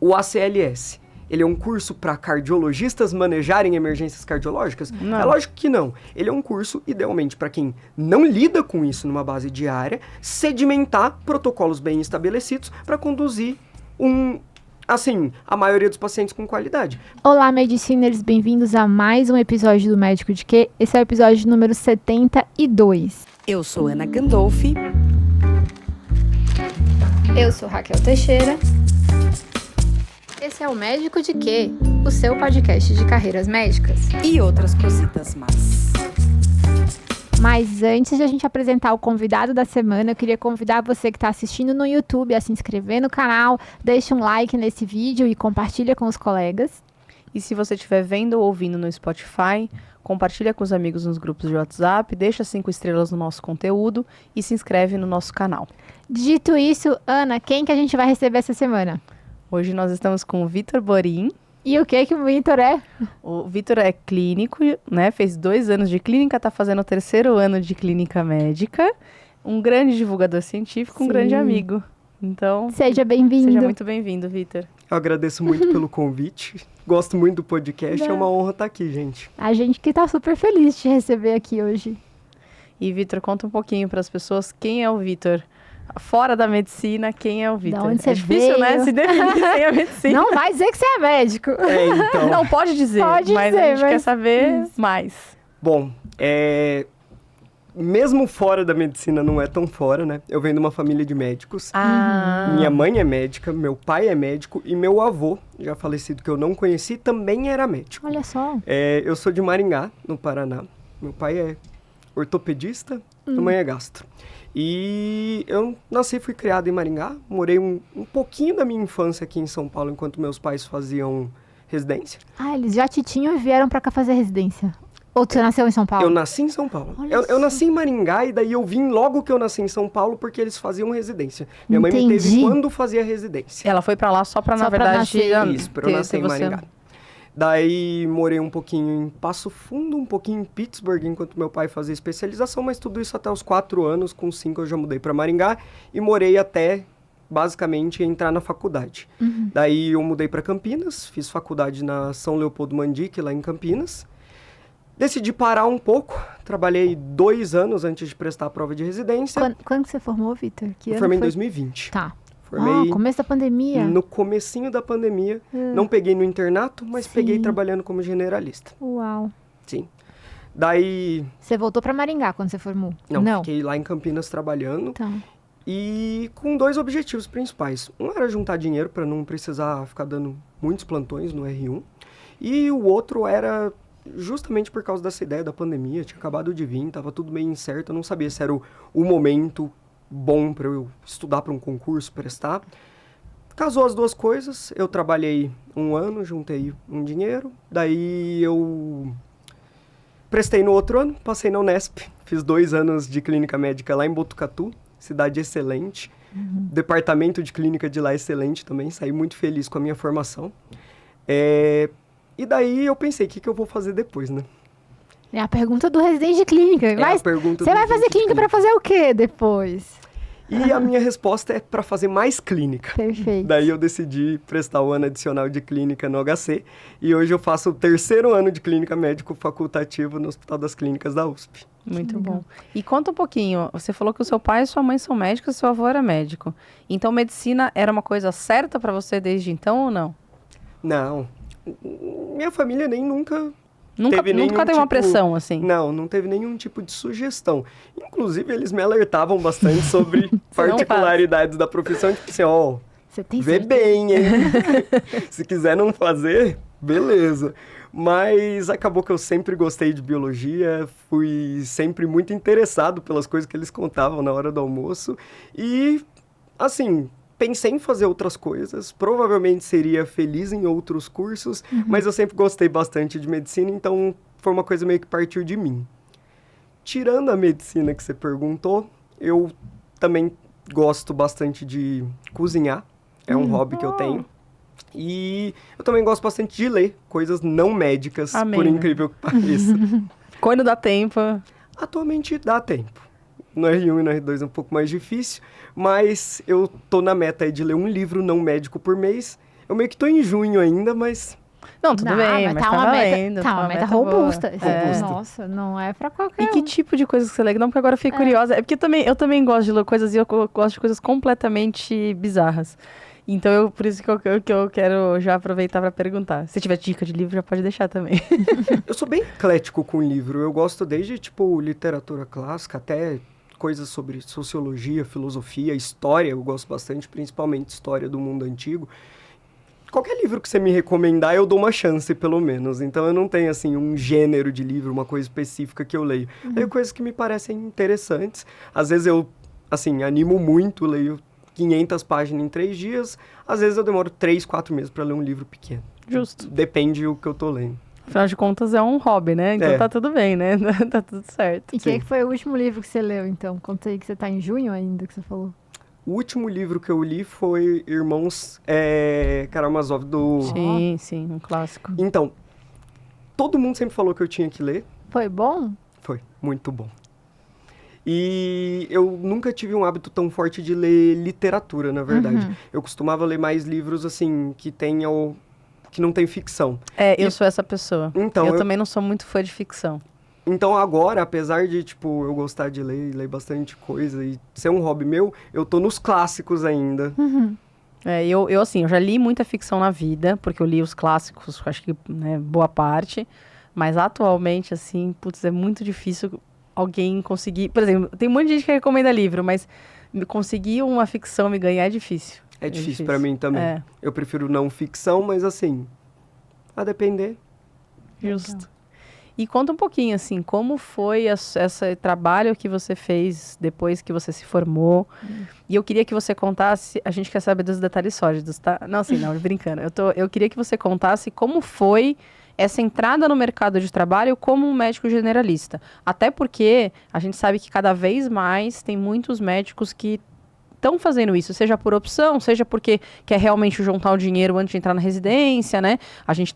o ACLS, ele é um curso para cardiologistas manejarem emergências cardiológicas? Não. É lógico que não. Ele é um curso, idealmente, para quem não lida com isso numa base diária, sedimentar protocolos bem estabelecidos para conduzir a maioria dos pacientes com qualidade. Olá, Mediciners, bem-vindos a mais um episódio do Médico de Quê? Esse é o episódio número 72. Eu sou Ana Gandolfi. Eu sou Raquel Teixeira. Esse é o Médico de Quê? O seu podcast de carreiras médicas. E outras cositas más. Mas antes de a gente apresentar o convidado da semana, eu queria convidar você que está assistindo no YouTube a se inscrever no canal, deixe um like nesse vídeo e compartilha com os colegas. E se você estiver vendo ou ouvindo no Spotify, compartilha com os amigos nos grupos de WhatsApp, deixa 5 estrelas no nosso conteúdo e se inscreve no nosso canal. Dito isso, Ana, quem que a gente vai receber essa semana? Hoje nós estamos com o Vitor Borim. E o que o Vitor é? O Vitor é clínico, né? Fez 2 anos de clínica, está fazendo o 3º ano de clínica médica. Um grande divulgador científico, um grande amigo. Então, seja bem-vindo. Seja muito bem-vindo, Vitor. Eu agradeço muito pelo convite. Gosto muito do podcast, é uma honra estar aqui, gente. A gente que está super feliz de te receber aqui hoje. E, Vitor, conta um pouquinho para as pessoas quem é o Vitor. Fora da medicina, quem é o Vitor? Da onde você difícil, veio? né? Se definir sem a medicina. Não vai dizer que você é médico. Então. Não, pode dizer. Pode mas dizer, a gente quer saber mais. Bom, mesmo fora da medicina, não é tão fora, né? Eu venho de uma família de médicos. Minha mãe é médica, meu pai é médico e meu avô, já falecido que eu não conheci, também era médico. Olha só. Eu sou de Maringá, no Paraná. Meu pai é ortopedista, minha mãe é gastro. E eu nasci e fui criado em Maringá, morei um pouquinho da minha infância aqui em São Paulo, enquanto meus pais faziam residência. Ah, eles já te tinham e vieram pra cá fazer residência. Ou você nasceu em São Paulo? Eu nasci em São Paulo. Olha Eu nasci em Maringá e daí eu vim logo que eu nasci em São Paulo porque eles faziam residência. Minha mãe me Entendi. teve quando fazia residência. Ela foi pra lá só pra, Só na pra verdade... nascer. Isso, pra eu nascer em Maringá. Daí morei um pouquinho em Passo Fundo, um pouquinho em Pittsburgh, enquanto meu pai fazia especialização, mas tudo isso até os 4 anos, com 5 eu já mudei para Maringá e morei até, basicamente, entrar na faculdade. Daí eu mudei para Campinas, fiz faculdade na São Leopoldo Mandique, lá em Campinas. Decidi parar um pouco, trabalhei 2 anos antes de prestar a prova de residência. Quando você formou, Vitor? Que ano Formei em foi? 2020. Tá. Formei Começo da pandemia. no comecinho da pandemia. Não peguei no internato, mas Sim. peguei trabalhando como generalista. Uau. Sim. Daí, Você voltou pra Maringá quando você formou? não, fiquei lá em Campinas trabalhando. Tá. E com 2 objetivos principais. Um era juntar dinheiro para não precisar ficar dando muitos plantões no R1. E o outro era justamente por causa dessa ideia da pandemia. Tinha acabado de vir, tava tudo meio incerto. Eu não sabia se era o momento bom para eu estudar para um concurso, prestar. Casou as 2 coisas. Eu trabalhei 1 ano, juntei um dinheiro. Daí eu prestei no outro ano, passei na Unesp. Fiz 2 anos de clínica médica lá em Botucatu. Cidade excelente. Departamento de clínica de lá excelente também. Saí muito feliz com a minha formação. E daí eu pensei, o que eu vou fazer depois, né? É a pergunta do residente de clínica. Mas a pergunta você do vai fazer residente de clínica pra fazer o quê depois? E a minha resposta é para fazer mais clínica. Perfeito. Daí eu decidi prestar o ano adicional de clínica no HC. E hoje eu faço o 3º ano de clínica médico facultativo no Hospital das Clínicas da USP. Muito bom. E conta um pouquinho, você falou que o seu pai e sua mãe são médicos, seu avô era médico. Então, medicina era uma coisa certa para você desde então ou não? Não. Minha família nem nunca Nunca teve nenhum teve uma pressão, assim? Não teve nenhum tipo de sugestão. Inclusive, eles me alertavam bastante sobre particularidades da profissão. Tipo assim, Você tem vê certeza? bem, hein? Se quiser não fazer, beleza. Mas acabou que eu sempre gostei de biologia, fui sempre muito interessado pelas coisas que eles contavam na hora do almoço. E, assim, pensei em fazer outras coisas, provavelmente seria feliz em outros cursos, mas eu sempre gostei bastante de medicina, então foi uma coisa meio que partiu de mim. Tirando a medicina que você perguntou, eu também gosto bastante de cozinhar, é um hobby que eu tenho. E eu também gosto bastante de ler coisas não médicas, Amém, por né? incrível que pareça. Quando dá tempo? Atualmente dá tempo. No R1 e no R2 é um pouco mais difícil, mas eu tô na meta aí de ler um livro não médico por mês. Eu meio que tô em junho ainda, mas Não, tudo bem, mas tá valendo. Tá uma meta boa. robusta. É. Nossa, não é pra qualquer E que tipo de coisa que você lê? Não, porque agora eu fiquei curiosa. É porque eu também gosto de ler coisas e eu gosto de coisas completamente bizarras. Então, por isso que eu quero já aproveitar para perguntar. Se tiver dica de livro, já pode deixar também. eu sou bem eclético com livro. Eu gosto desde, tipo, literatura clássica até coisas sobre sociologia, filosofia, história. Eu gosto bastante, principalmente história do mundo antigo. Qualquer livro que você me recomendar, eu dou uma chance, pelo menos. Então, eu não tenho, assim, um gênero de livro, uma coisa específica que eu leio. Leio coisas que me parecem interessantes. Às vezes eu, assim, animo muito, leio 500 páginas em 3 dias. Às vezes eu demoro 3, 4 meses para ler um livro pequeno. Justo. Depende do que eu tô lendo. Afinal de contas, é um hobby, né? Então tá tudo bem, né? Tá tudo certo. E que foi o último livro que você leu, então? Conta aí que você tá em junho ainda, que você falou. O último livro que eu li foi Irmãos Karamazov, do... Sim, um clássico. Então, todo mundo sempre falou que eu tinha que ler. Foi bom? Foi, muito bom. E eu nunca tive um hábito tão forte de ler literatura, na verdade. Eu costumava ler mais livros, assim, que não tem ficção. Eu sou essa pessoa. Então, eu também não sou muito fã de ficção. Então agora, apesar de, tipo, eu gostar de ler bastante coisa e ser um hobby meu, eu tô nos clássicos ainda. Eu já li muita ficção na vida, porque eu li os clássicos, acho que, né, boa parte. Mas atualmente, assim, putz, é muito difícil alguém conseguir... Por exemplo, tem um monte de gente que recomenda livro, mas conseguir uma ficção me ganhar é difícil. É difícil pra mim também. É. Eu prefiro não ficção, mas assim, a depender. Justo. E conta um pouquinho, assim, como foi esse trabalho que você fez depois que você se formou. E eu queria que você contasse, a gente quer saber dos detalhes sólidos, tá? Não, assim, não, brincando. Eu queria que você contasse como foi essa entrada no mercado de trabalho como um médico generalista. Até porque a gente sabe que cada vez mais tem muitos médicos que estão fazendo isso, seja por opção, seja porque quer realmente juntar o dinheiro antes de entrar na residência, né? A gente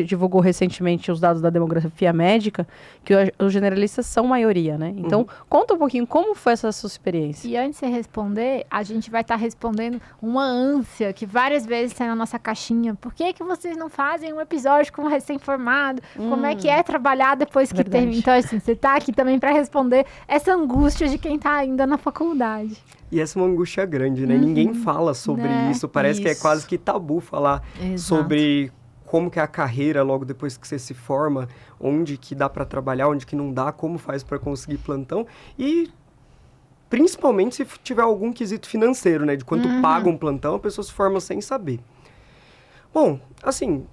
divulgou recentemente os dados da demografia médica, que os generalistas são maioria, né? Então, conta um pouquinho como foi essa sua experiência. E antes de você responder, a gente vai estar respondendo uma ânsia que várias vezes sai na nossa caixinha. Por que que vocês não fazem um episódio com um recém-formado? Como é que é trabalhar depois que termina? Então, assim, você tá aqui também para responder essa angústia de quem tá ainda na faculdade. E essa é uma angústia grande, né? Ninguém fala sobre isso. Parece que é quase que tabu falar sobre como que é a carreira logo depois que você se forma, onde que dá para trabalhar, onde que não dá, como faz para conseguir plantão. E principalmente se tiver algum quesito financeiro, né? De quanto paga um plantão, a pessoa se forma sem saber. Bom, assim,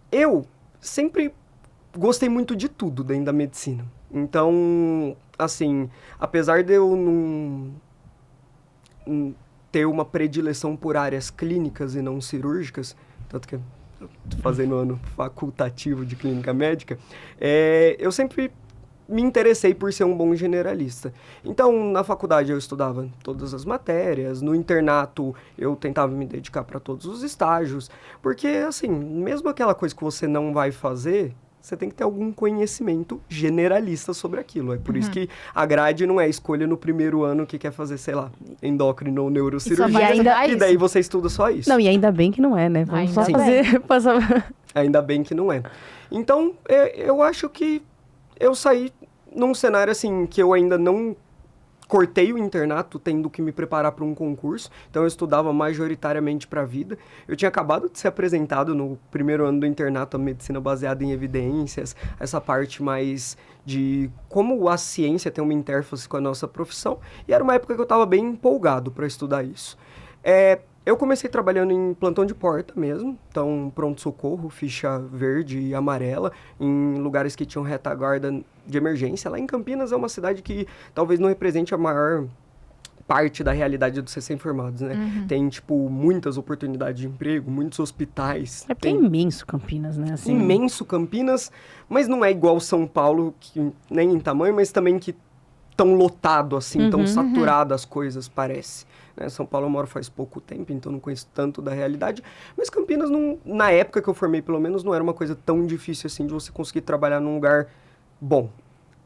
eu sempre gostei muito de tudo dentro da medicina. Então, assim, apesar de eu não ter uma predileção por áreas clínicas e não cirúrgicas, tanto que eu tô fazendo ano facultativo de clínica médica, eu sempre me interessei por ser um bom generalista. Então, na faculdade eu estudava todas as matérias, no internato eu tentava me dedicar para todos os estágios, porque, assim, mesmo aquela coisa que você não vai fazer, você tem que ter algum conhecimento generalista sobre aquilo. É por isso que a grade não é escolha no primeiro ano que quer fazer, sei lá, endócrino ou neurocirurgia. E daí você estuda só isso. Não, e ainda bem que não é, né? Vamos só fazer... Ainda bem que não é. Então, eu acho que eu saí num cenário, assim, que eu ainda não cortei o internato tendo que me preparar para um concurso, então eu estudava majoritariamente para a vida. Eu tinha acabado de ser apresentado no primeiro ano do internato a medicina baseada em evidências, essa parte mais de como a ciência tem uma interface com a nossa profissão, e era uma época que eu estava bem empolgado para estudar isso. Eu comecei trabalhando em plantão de porta mesmo, então pronto-socorro, ficha verde e amarela, em lugares que tinham retaguarda de emergência. Lá em Campinas é uma cidade que talvez não represente a maior parte da realidade dos recém-formados, né? Tem, tipo, muitas oportunidades de emprego, muitos hospitais. É porque é imenso Campinas, né? Assim, imenso Campinas, mas não é igual São Paulo, que, nem em tamanho, mas também que tão lotado assim, tão saturado as coisas, parece. Né? São Paulo eu moro faz pouco tempo, então não conheço tanto da realidade. Mas Campinas, na época que eu formei, pelo menos, não era uma coisa tão difícil assim de você conseguir trabalhar num lugar bom.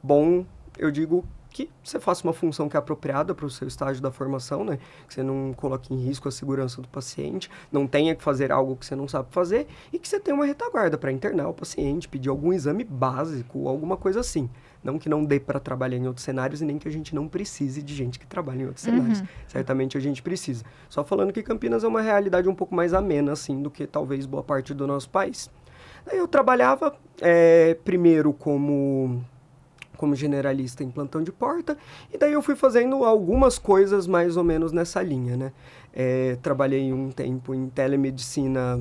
Bom, eu digo que você faça uma função que é apropriada para o seu estágio da formação, né? Que você não coloque em risco a segurança do paciente, não tenha que fazer algo que você não sabe fazer e que você tenha uma retaguarda para internar o paciente, pedir algum exame básico, alguma coisa assim. Não que não dê para trabalhar em outros cenários e nem que a gente não precise de gente que trabalha em outros cenários. Certamente a gente precisa. Só falando que Campinas é uma realidade um pouco mais amena, assim, do que talvez boa parte do nosso país. Daí eu trabalhava primeiro como generalista em plantão de porta, e daí eu fui fazendo algumas coisas mais ou menos nessa linha, né? Trabalhei um tempo em telemedicina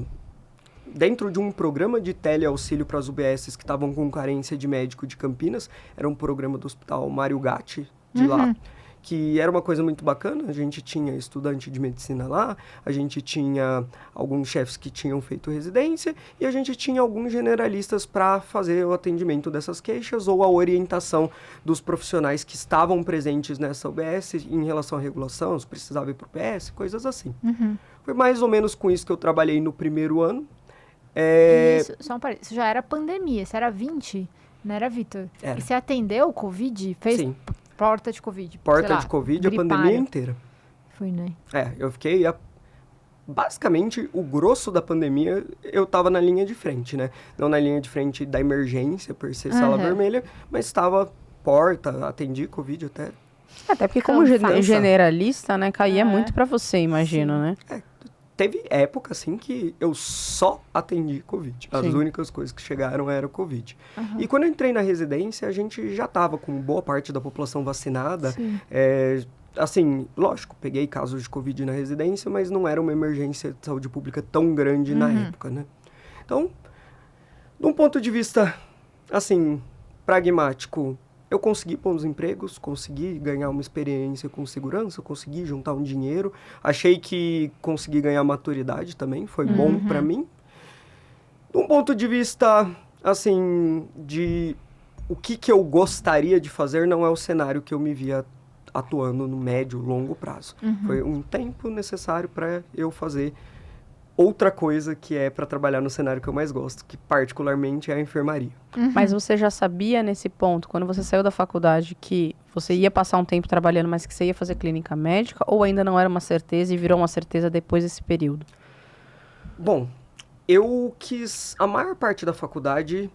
dentro de um programa de teleauxílio para as UBSs que estavam com carência de médico de Campinas. Era um programa do Hospital Mário Gatti, de lá, que era uma coisa muito bacana. A gente tinha estudante de medicina lá, a gente tinha alguns chefes que tinham feito residência e a gente tinha alguns generalistas para fazer o atendimento dessas queixas ou a orientação dos profissionais que estavam presentes nessa UBS em relação à regulação, se precisava ir para o PS, coisas assim. Foi mais ou menos com isso que eu trabalhei no primeiro ano. Isso, só um parênteses, isso já era pandemia, isso era 20, não era, Vitor? Era. E você atendeu o Covid? Fez Sim. porta de Covid? Porta sei lá, de Covid, a gripário. pandemia inteira. Foi, né? Eu fiquei... Basicamente, o grosso da pandemia, eu estava na linha de frente, né? Não na linha de frente da emergência, por ser sala vermelha, mas estava porta, atendi Covid até. Até porque como generalista, né, caía muito pra você, imagino, né? Teve época, assim, que eu só atendi Covid. As Sim. únicas coisas que chegaram era Covid. E quando eu entrei na residência, a gente já estava com boa parte da população vacinada. Assim, lógico, peguei casos de Covid na residência, mas não era uma emergência de saúde pública tão grande na época, né? Então, de um ponto de vista, assim, pragmático, eu consegui bons empregos, consegui ganhar uma experiência com segurança, consegui juntar um dinheiro. Achei que consegui ganhar maturidade também, foi bom para mim. De um ponto de vista, assim, de o que eu gostaria de fazer, não é o cenário que eu me via atuando no médio, longo prazo. Foi um tempo necessário para eu fazer outra coisa que é para trabalhar no cenário que eu mais gosto, que particularmente é a enfermaria. Mas você já sabia nesse ponto, quando você saiu da faculdade, que você ia passar um tempo trabalhando, mas que você ia fazer clínica médica, ou ainda não era uma certeza e virou uma certeza depois desse período? Bom, eu quis, a maior parte da faculdade,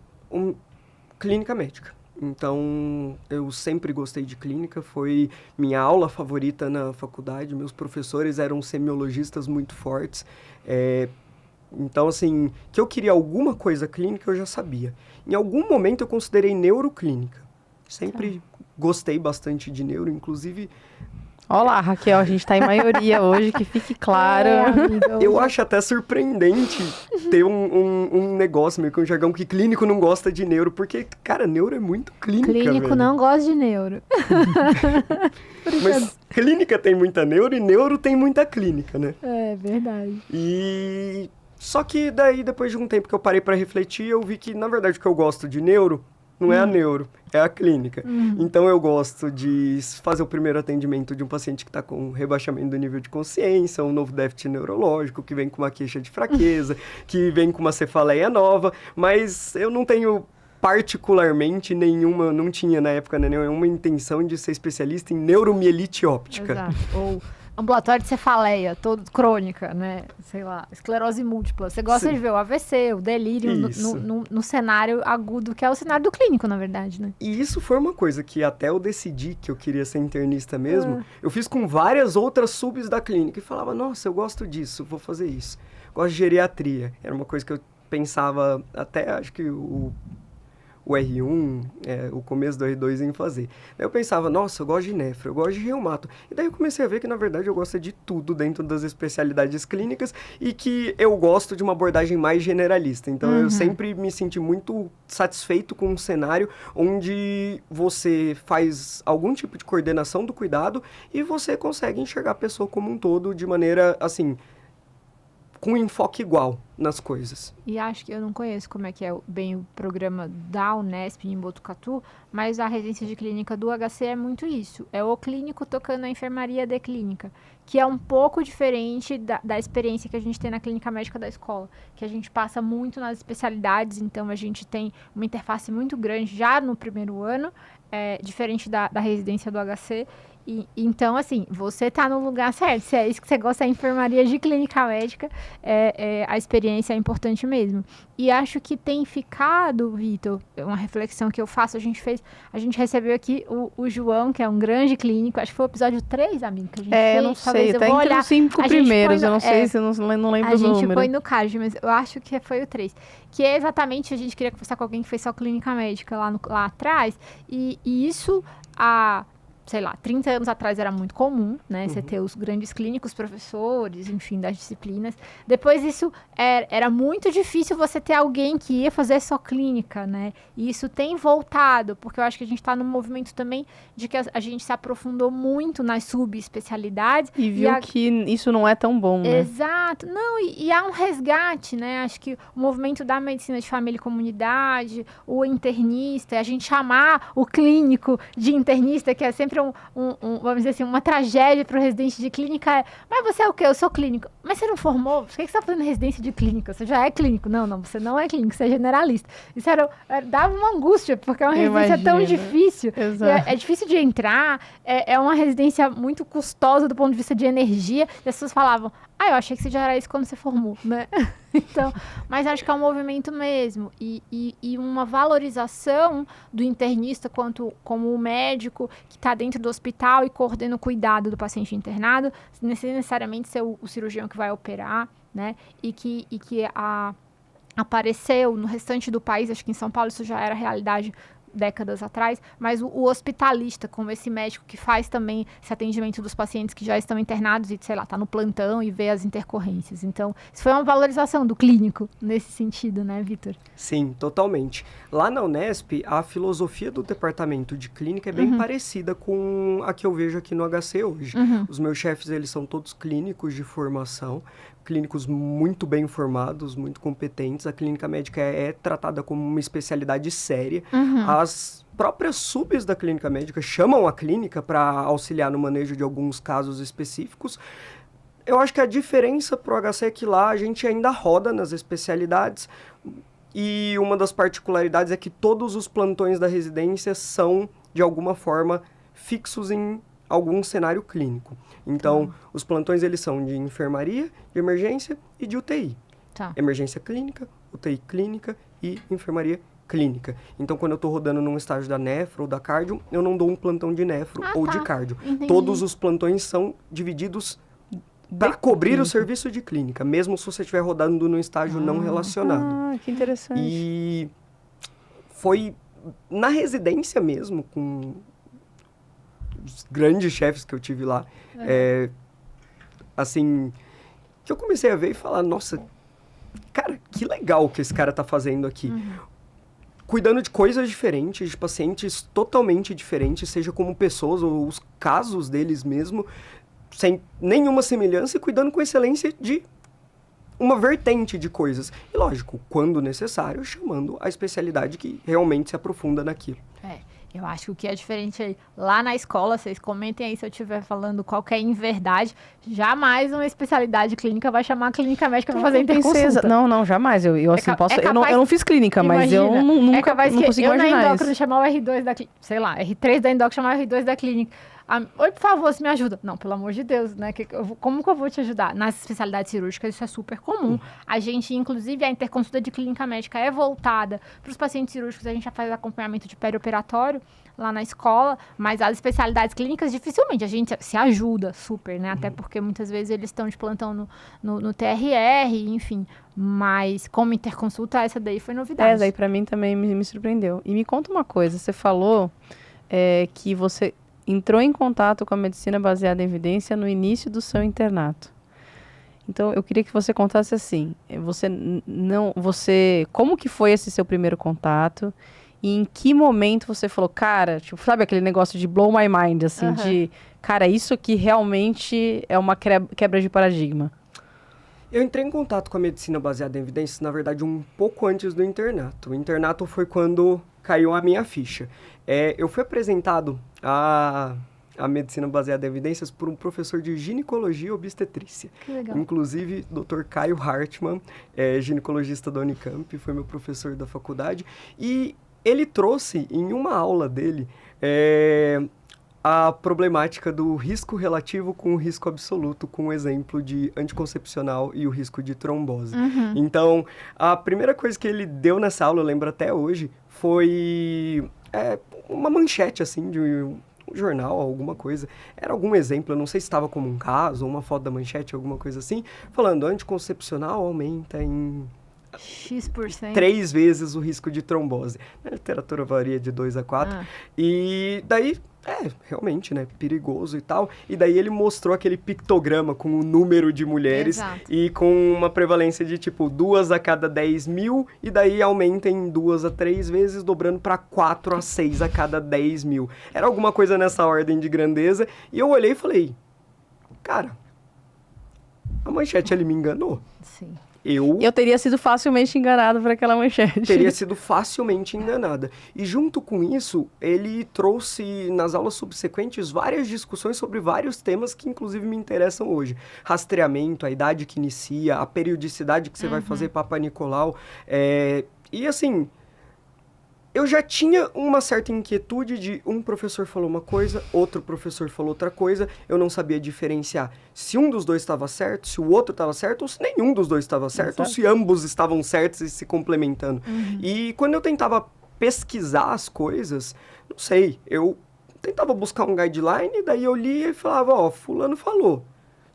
clínica médica. Então, eu sempre gostei de clínica, foi minha aula favorita na faculdade. Meus professores eram semiologistas muito fortes. Então, assim, que eu queria alguma coisa clínica, eu já sabia. Em algum momento, eu considerei neuroclínica. Sempre gostei bastante de neuro, inclusive... Olá, Raquel, a gente tá em maioria hoje, que fique claro. Eu acho até surpreendente ter um negócio meio que um jargão que clínico não gosta de neuro, porque, cara, neuro é muito clínica, Clínico velho. não gosta de neuro. Mas clínica tem muita neuro e neuro tem muita clínica, né? É verdade. E... Só que daí, depois de um tempo que eu parei pra refletir, eu vi que, na verdade, o que eu gosto de neuro não é a neuro, é a clínica. Então, eu gosto de fazer o primeiro atendimento de um paciente que está com rebaixamento do nível de consciência, um novo déficit neurológico, que vem com uma queixa de fraqueza, que vem com uma cefaleia nova, mas eu não tenho particularmente nenhuma, não tinha na época, né, nenhuma intenção de ser especialista em neuromielite óptica. Exato. Ou ambulatório de cefaleia, todo crônica, né? Sei lá, esclerose múltipla. Você gosta Sim. de ver o AVC, o delírio no cenário agudo, que é o cenário do clínico, na verdade, né? E isso foi uma coisa que até eu decidi que eu queria ser internista mesmo, eu fiz com várias outras subs da clínica e falava, nossa, eu gosto disso, vou fazer isso. Gosto de geriatria. Era uma coisa que eu pensava até, acho que o R1, o começo do R2 em fazer. Daí eu pensava, nossa, eu gosto de nefro, eu gosto de reumato. E daí eu comecei a ver que, na verdade, eu gosto de tudo dentro das especialidades clínicas e que eu gosto de uma abordagem mais generalista. Então, eu sempre me senti muito satisfeito com um cenário onde você faz algum tipo de coordenação do cuidado e você consegue enxergar a pessoa como um todo de maneira, assim, com um enfoque igual. nas coisas. E acho que eu não conheço como é que é bem o programa da Unesp em Botucatu, mas a residência de clínica do HC é muito isso. É o clínico tocando a enfermaria de clínica, que é um pouco diferente da experiência que a gente tem na clínica médica da escola, que a gente passa muito nas especialidades, então a gente tem uma interface muito grande já no primeiro ano, diferente da residência do HC. Então, assim, você tá no lugar certo. Se é isso que você gosta, é enfermaria de clínica médica, a experiência é importante mesmo. E acho que tem ficado, Vitor, uma reflexão que eu faço, a gente recebeu aqui o João, que é um grande clínico, acho que foi o episódio 3, amigo, que a gente fez. Eu não sei, tá entre os 5 primeiros, eu não sei se eu não lembro o número. A gente põe no card, mas eu acho que foi o 3. Que é exatamente, a gente queria conversar com alguém que fez só clínica médica lá atrás, e isso, sei lá, 30 anos atrás era muito comum, né? Você ter os grandes clínicos, professores, enfim, das disciplinas. Depois isso era muito difícil você ter alguém que ia fazer só clínica, né? E isso tem voltado, porque eu acho que a gente está num movimento também de que a gente se aprofundou muito nas subespecialidades. E viu que isso não é tão bom, né? Exato. Não, e há um resgate, né? Acho que o movimento da medicina de família e comunidade, o internista, a gente chamar o clínico de internista, que é sempre vamos dizer assim, uma tragédia para o residente de clínica. Mas você é o quê? Eu sou clínico. Mas você não formou? Por que você está fazendo residência de clínica? Você já é clínico? Não, você não é clínico, você é generalista. Isso dava uma angústia, porque é uma residência tão difícil. É difícil de entrar, é uma residência muito custosa do ponto de vista de energia. E as pessoas falavam, eu achei que você já era isso quando você formou, né? Então, mas acho que é um movimento mesmo. E uma valorização do internista como o médico que está dentro do hospital e coordena o cuidado do paciente internado, sem necessariamente ser o cirurgião que vai operar, né? E que apareceu no restante do país, acho que em São Paulo isso já era realidade décadas atrás, mas o hospitalista, como esse médico que faz também esse atendimento dos pacientes que já estão internados e, sei lá, tá no plantão e vê as intercorrências. Então, isso foi uma valorização do clínico nesse sentido, né, Vitor? Sim, totalmente. Lá na Unesp, a filosofia do departamento de clínica é bem parecida com a que eu vejo aqui no HC hoje. Os meus chefes, eles são todos clínicos de formação, clínicos muito bem formados, muito competentes. A clínica médica é tratada como uma especialidade séria. As próprias subs da clínica médica chamam a clínica para auxiliar no manejo de alguns casos específicos. Eu acho que a diferença para o HC é que lá a gente ainda roda nas especialidades e uma das particularidades é que todos os plantões da residência são, de alguma forma, fixos em algum cenário clínico. Então, os plantões, eles são de enfermaria, de emergência e de UTI. Emergência clínica, UTI clínica e enfermaria clínica. Então, quando eu estou rodando num estágio da nefro ou da cardio, eu não dou um plantão de nefro ou de cardio. Entendi. Todos os plantões são divididos para cobrir o serviço de clínica, mesmo se você estiver rodando num estágio não relacionado. Que interessante. E foi na residência mesmo, com os grandes chefes que eu tive lá, assim, que eu comecei a ver e falar, nossa, cara, que legal que esse cara tá fazendo aqui. Cuidando de coisas diferentes, de pacientes totalmente diferentes, seja como pessoas ou os casos deles mesmo, sem nenhuma semelhança e cuidando com excelência de uma vertente de coisas. E lógico, quando necessário, chamando a especialidade que realmente se aprofunda naquilo. Eu acho que o que é diferente aí, lá na escola, vocês comentem aí se eu estiver falando qualquer inverdade, jamais uma especialidade clínica vai chamar a clínica médica para fazer interconsulta. Não, jamais. Eu não fiz clínica, mas eu nunca não consigo imaginar eu na endócrina chamar o R2 da clínica, sei lá, R3 da endócrina chamar o R2 da clínica. Oi, por favor, você me ajuda. Não, pelo amor de Deus, né? Como que eu vou te ajudar? Nas especialidades cirúrgicas, isso é super comum. A gente, inclusive, a interconsulta de clínica médica é voltada para os pacientes cirúrgicos. A gente já faz acompanhamento de perioperatório lá na escola, mas as especialidades clínicas, dificilmente a gente se ajuda super, né? Até porque muitas vezes eles estão de plantão no TRR, enfim. Mas como interconsulta, essa daí foi novidade. Essa daí para mim também me surpreendeu. E me conta uma coisa, você falou que você entrou em contato com a medicina baseada em evidência no início do seu internato. Então, eu queria que você contasse assim, como que foi esse seu primeiro contato e em que momento você falou, cara, tipo, sabe aquele negócio de blow my mind, assim, de, cara, isso aqui realmente é uma quebra de paradigma. Eu entrei em contato com a medicina baseada em evidências, na verdade, um pouco antes do internato. O internato foi quando caiu a minha ficha. Eu fui apresentado a medicina baseada em evidências por um professor de ginecologia e obstetrícia. Que legal. Inclusive, Dr. Caio Hartmann, ginecologista da Unicamp, foi meu professor da faculdade. E ele trouxe, em uma aula dele, a problemática do risco relativo com o risco absoluto, com o exemplo de anticoncepcional e o risco de trombose. Então, a primeira coisa que ele deu nessa aula, eu lembro até hoje, foi uma manchete, assim, de um jornal, alguma coisa. Era algum exemplo, eu não sei se estava como um caso, ou uma foto da manchete, alguma coisa assim, falando anticoncepcional aumenta em X%. 3 vezes o risco de trombose. A literatura varia de 2 a 4. E daí, realmente, né, perigoso e tal. E daí ele mostrou aquele pictograma com o número de mulheres. Exato. E com uma prevalência de, tipo, 2 a cada 10 mil. E daí aumenta em 2 a 3 vezes, dobrando para 4 a 6 a cada 10 mil. Era alguma coisa nessa ordem de grandeza. E eu olhei e falei, cara, a manchete ali me enganou. Sim. Eu teria sido facilmente enganado por aquela manchete. Teria sido facilmente enganada. E junto com isso, ele trouxe nas aulas subsequentes várias discussões sobre vários temas que inclusive me interessam hoje. Rastreamento, a idade que inicia, a periodicidade que você vai fazer Papa Nicolau. E assim, eu já tinha uma certa inquietude de um professor falou uma coisa, outro professor falou outra coisa, eu não sabia diferenciar se um dos dois estava certo, se o outro estava certo, ou se nenhum dos dois estava certo, ou se ambos estavam certos e se complementando. E quando eu tentava pesquisar as coisas, não sei, eu tentava buscar um guideline, daí eu lia e falava, ó, fulano falou.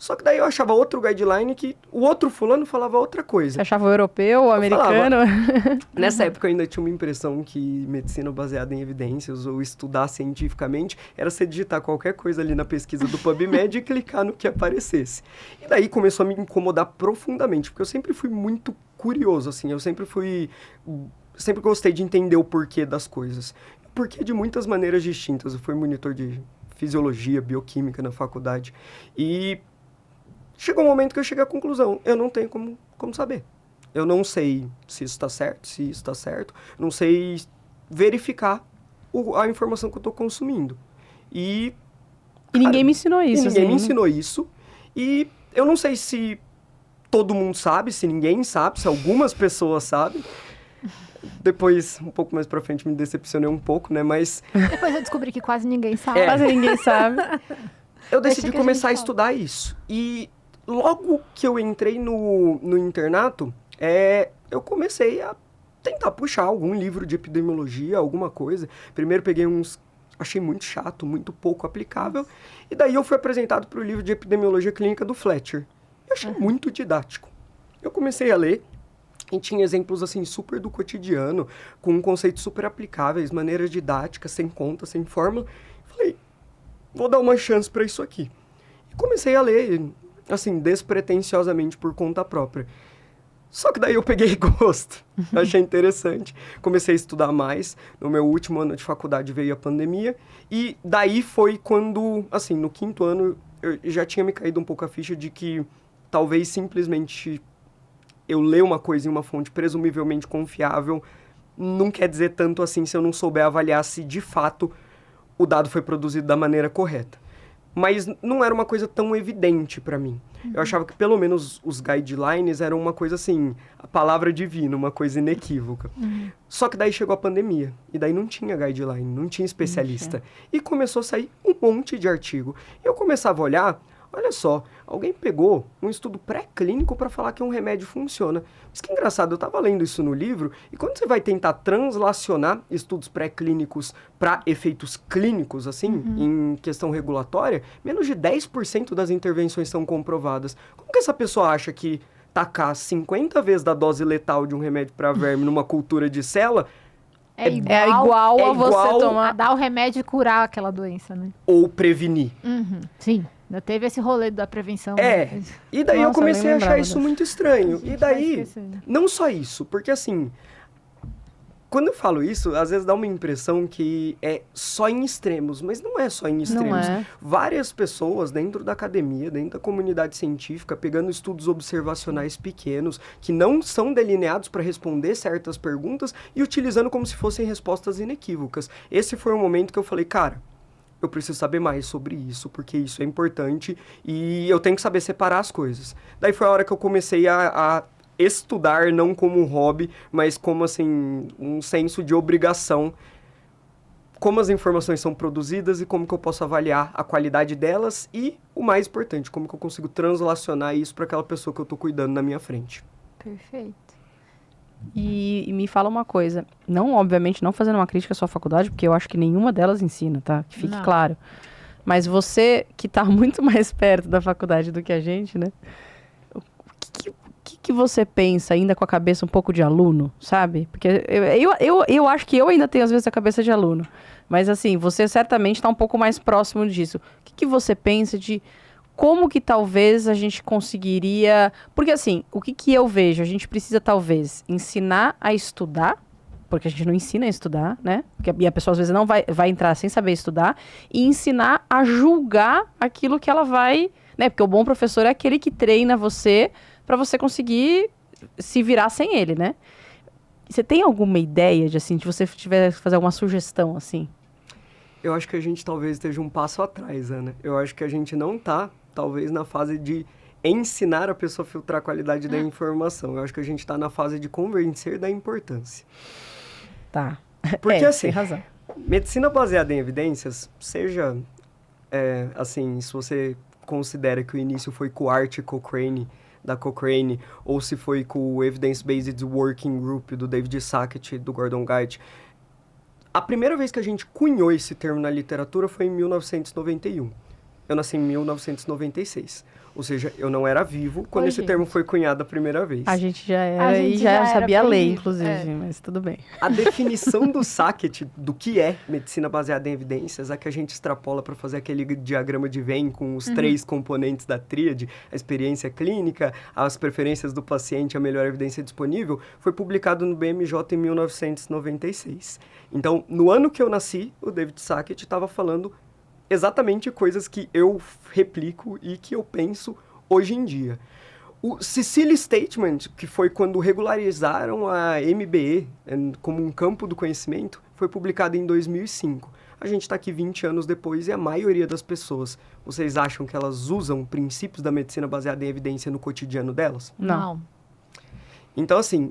Só que daí eu achava outro guideline que o outro fulano falava outra coisa. Você achava o europeu, o americano? Nessa época eu ainda tinha uma impressão que medicina baseada em evidências ou estudar cientificamente era você digitar qualquer coisa ali na pesquisa do PubMed e clicar no que aparecesse. E daí começou a me incomodar profundamente, porque eu sempre fui muito curioso, assim, eu sempre gostei de entender o porquê das coisas. Porquê de muitas maneiras distintas. Eu fui monitor de fisiologia, bioquímica na faculdade. E chegou um momento que eu cheguei à conclusão, eu não tenho como saber. Eu não sei se isso está certo, se isso está certo. Não sei verificar a informação que eu estou consumindo. E ninguém me ensinou isso. Ninguém me ensinou isso. E eu não sei se todo mundo sabe, se ninguém sabe, se algumas pessoas sabem. Depois, um pouco mais pra frente, me decepcionei um pouco, né? Mas Depois eu descobri que quase ninguém sabe. Quase ninguém sabe. eu decidi Deixa que a começar a gente estudar isso. E logo que eu entrei no internato, eu comecei a tentar puxar algum livro de epidemiologia, alguma coisa. Primeiro peguei achei muito chato, muito pouco aplicável. E daí eu fui apresentado para o livro de epidemiologia clínica do Fletcher. Eu achei muito didático. Eu comecei a ler e tinha exemplos assim super do cotidiano, com conceitos super aplicáveis, maneiras didáticas, sem conta, sem fórmula. Falei, vou dar uma chance para isso aqui. E comecei a ler, assim, despretensiosamente por conta própria. Só que daí eu peguei gosto, achei interessante, comecei a estudar mais. No meu último ano de faculdade veio a pandemia, e daí foi quando, assim, no 5º ano, eu já tinha me caído um pouco a ficha de que talvez simplesmente eu ler uma coisa em uma fonte presumivelmente confiável não quer dizer tanto assim se eu não souber avaliar se de fato o dado foi produzido da maneira correta. Mas não era uma coisa tão evidente para mim. Eu achava que pelo menos os guidelines eram uma coisa assim, a palavra divina, uma coisa inequívoca. Só que daí chegou a pandemia, e daí não tinha guideline, não tinha especialista. E começou a sair um monte de artigo. E eu começava a olhar, olha só, alguém pegou um estudo pré-clínico para falar que um remédio funciona. Mas que engraçado, eu estava lendo isso no livro, e quando você vai tentar translacionar estudos pré-clínicos para efeitos clínicos, assim, em questão regulatória, menos de 10% das intervenções são comprovadas. Como que essa pessoa acha que tacar 50 vezes da dose letal de um remédio para verme numa cultura de célula É igual a você a tomar... dar o remédio e curar aquela doença, né? ou prevenir? Sim. Ainda teve esse rolê da prevenção. E daí eu Nossa, comecei nem a achar lembrava isso dessa. muito estranho. E daí, esquecer. não só isso, porque assim, Quando eu falo isso, às vezes dá uma impressão que é só em extremos, mas não é só em extremos. Não é. Várias pessoas dentro da academia, dentro da comunidade científica, pegando estudos observacionais pequenos, que não são delineados para responder certas perguntas e utilizando como se fossem respostas inequívocas. Esse foi o momento que eu falei, cara, eu preciso saber mais sobre isso, porque isso é importante e eu tenho que saber separar as coisas. Daí foi a hora que eu comecei a estudar, não como um hobby, mas como, assim, um senso de obrigação. Como as informações são produzidas e como que eu posso avaliar a qualidade delas e, o mais importante, como que eu consigo translacionar isso para aquela pessoa que eu estou cuidando na minha frente. Perfeito. E me fala uma coisa, não, obviamente, não fazendo uma crítica à sua faculdade, porque eu acho que nenhuma delas ensina, tá? Que fique Não. claro. Mas você, que tá muito mais perto da faculdade do que a gente, né? O que você pensa ainda com a cabeça um pouco de aluno, sabe? Porque eu acho que eu ainda tenho, às vezes, a cabeça de aluno. Mas, assim, você certamente está um pouco mais próximo disso. O que você pensa de como que talvez a gente conseguiria... Porque, assim, o que eu vejo? A gente precisa, talvez, ensinar a estudar, porque a gente não ensina a estudar, né? E a pessoa, às vezes, não vai entrar sem saber estudar, e ensinar a julgar aquilo que ela vai... né? Porque o bom professor é aquele que treina você para você conseguir se virar sem ele, né? Você tem alguma ideia de, assim, de você tiver que fazer alguma sugestão, assim? Eu acho que a gente talvez esteja um passo atrás, Ana. Eu acho que a gente não está, talvez, na fase de ensinar a pessoa a filtrar a qualidade da informação. Eu acho que a gente está na fase de convencer da importância. Tá. Porque, assim, tem razão. medicina baseada em evidências, seja, assim, se você considera que o início foi com o Art Cochrane, da Cochrane, ou se foi com o Evidence Based Working Group do David Sackett, do Gordon Guyatt. A primeira vez que a gente cunhou esse termo na literatura foi em 1991. Eu nasci em 1996. Ou seja, eu não era vivo quando Oi, esse gente. termo foi cunhado a primeira vez. A gente já A era gente e já já era sabia bem ler, vivo, inclusive, mas tudo bem. A definição do Sackett do que é medicina baseada em evidências, a que a gente extrapola para fazer aquele diagrama de Venn com os 3 componentes da tríade, a experiência clínica, as preferências do paciente, a melhor evidência disponível, foi publicado no BMJ em 1996. Então, no ano que eu nasci, o David Sackett estava falando exatamente coisas que eu replico e que eu penso hoje em dia. O Sicily Statement, que foi quando regularizaram a MBE como um campo do conhecimento, foi publicado em 2005. A gente está aqui 20 anos depois e a maioria das pessoas, vocês acham que elas usam princípios da medicina baseada em evidência no cotidiano delas? Não. Então, assim,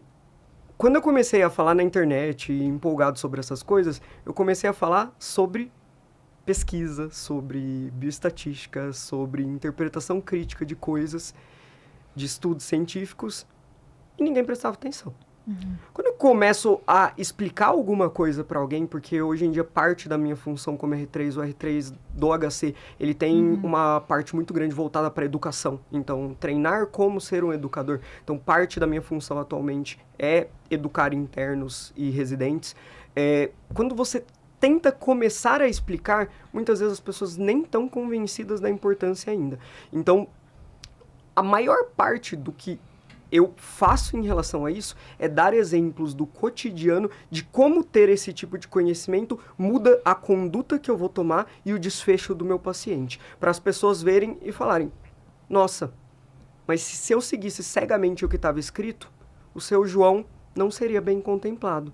quando eu comecei a falar na internet e empolgado sobre essas coisas, eu comecei a falar sobre pesquisa, sobre bioestatística, sobre interpretação crítica de coisas, de estudos científicos, e ninguém prestava atenção. Quando eu começo a explicar alguma coisa para alguém, porque hoje em dia parte da minha função como R3, o R3 do HC, ele tem uma parte muito grande voltada para educação. Então, treinar como ser um educador. Então, parte da minha função atualmente é educar internos e residentes. Quando você tenta começar a explicar, muitas vezes as pessoas nem estão convencidas da importância ainda. Então, a maior parte do que eu faço em relação a isso é dar exemplos do cotidiano de como ter esse tipo de conhecimento muda a conduta que eu vou tomar e o desfecho do meu paciente. Para as pessoas verem e falarem, nossa, mas se eu seguisse cegamente o que estava escrito, o seu João não seria bem contemplado.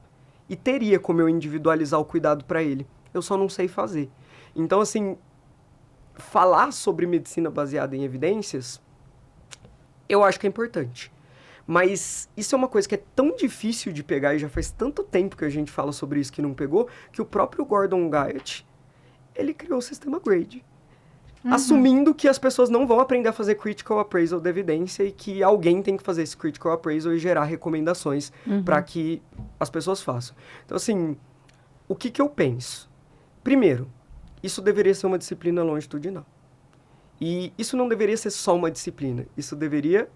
E teria como eu individualizar o cuidado para ele. Eu só não sei fazer. Então, assim, falar sobre medicina baseada em evidências, eu acho que é importante. Mas isso é uma coisa que é tão difícil de pegar e já faz tanto tempo que a gente fala sobre isso que não pegou, que o próprio Gordon Guyatt, ele criou o sistema GRADE. Assumindo que as pessoas não vão aprender a fazer critical appraisal da evidência e que alguém tem que fazer esse critical appraisal e gerar recomendações para que as pessoas façam. Então, assim, o que eu penso? Primeiro, isso deveria ser uma disciplina longitudinal. E isso não deveria ser só uma disciplina, isso deveria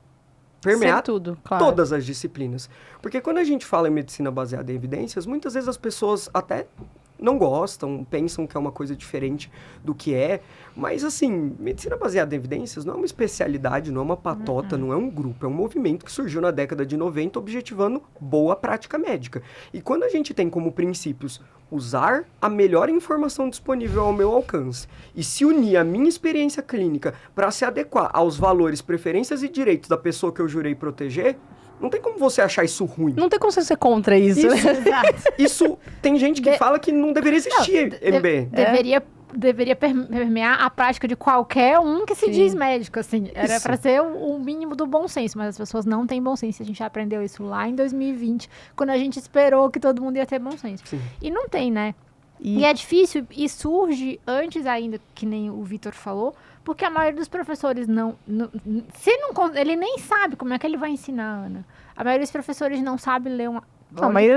permear tudo, claro. todas as disciplinas. Porque quando a gente fala em medicina baseada em evidências, muitas vezes as pessoas até não gostam, pensam que é uma coisa diferente do que é. Mas, assim, medicina baseada em evidências não é uma especialidade, não é uma patota, não é um grupo. É um movimento que surgiu na década de 90 objetivando boa prática médica. E quando a gente tem como princípios usar a melhor informação disponível ao meu alcance e se unir à minha experiência clínica para se adequar aos valores, preferências e direitos da pessoa que eu jurei proteger, não tem como você achar isso ruim. Não tem como você ser contra isso. Isso tem gente que fala que não deveria existir, MB. Deveria permear a prática de qualquer um que se diz médico, assim. Era para ser o mínimo do bom senso, mas as pessoas não têm bom senso. A gente aprendeu isso lá em 2020, quando a gente esperou que todo mundo ia ter bom senso. Sim. E não tem, né? E é difícil, e surge antes ainda, que nem o Vitor falou, porque a maioria dos professores ele nem sabe como é que ele vai ensinar, Ana. A maioria dos professores não sabe ler uma... Não, a maioria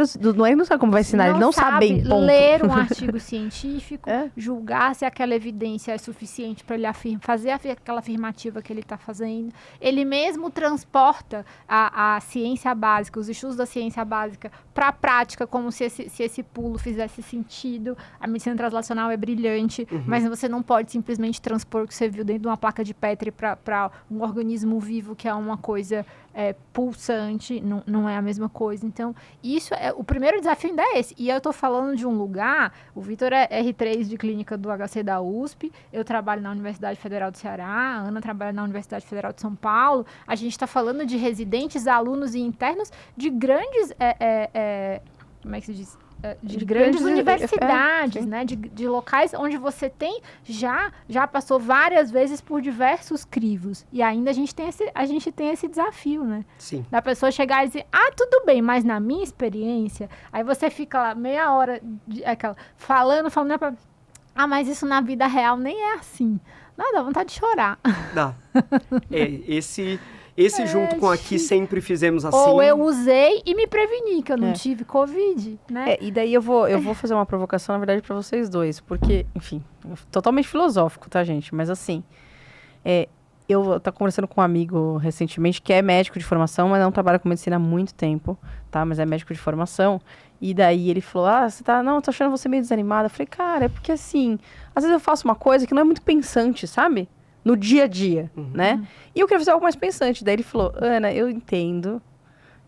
não sabe como vai ensinar, ele não sabe bem, ponto. Ler um artigo científico, julgar se aquela evidência é suficiente para ele fazer aquela afirmativa que ele está fazendo. Ele mesmo transporta a ciência básica, os estudos da ciência básica para a prática, como se esse pulo fizesse sentido. A medicina translacional é brilhante, mas você não pode simplesmente transpor o que você viu dentro de uma placa de Petri para um organismo vivo, que é uma coisa pulsante, não é a mesma coisa. Então, isso o primeiro desafio ainda é esse. E eu tô falando de um lugar, o Vitor é R3 de clínica do HC da USP, eu trabalho na Universidade Federal do Ceará, a Ana trabalha na Universidade Federal de São Paulo, a gente está falando de residentes, alunos e internos de grandes, como é que se diz? De grandes universidades, né? De locais onde você já passou várias vezes por diversos crivos. E ainda a gente tem esse desafio, né? Sim. Da pessoa chegar e dizer, tudo bem, mas na minha experiência, aí você fica lá meia hora falando, mas isso na vida real nem é assim. Não, dá vontade de chorar. Dá. Esse junto com aqui sempre fizemos assim. Ou eu usei e me preveni, que eu não tive Covid, né? E daí eu vou fazer uma provocação, na verdade, para vocês dois. Porque, enfim, totalmente filosófico, tá, gente? Mas assim, eu tava conversando com um amigo recentemente, que é médico de formação, mas não trabalha com medicina há muito tempo, tá? Mas é médico de formação. E daí ele falou, tô achando você meio desanimada. Eu falei, cara, é porque assim, às vezes eu faço uma coisa que não é muito pensante, sabe? No dia a dia, né? E eu queria fazer algo mais pensante. Daí ele falou, Ana, eu entendo.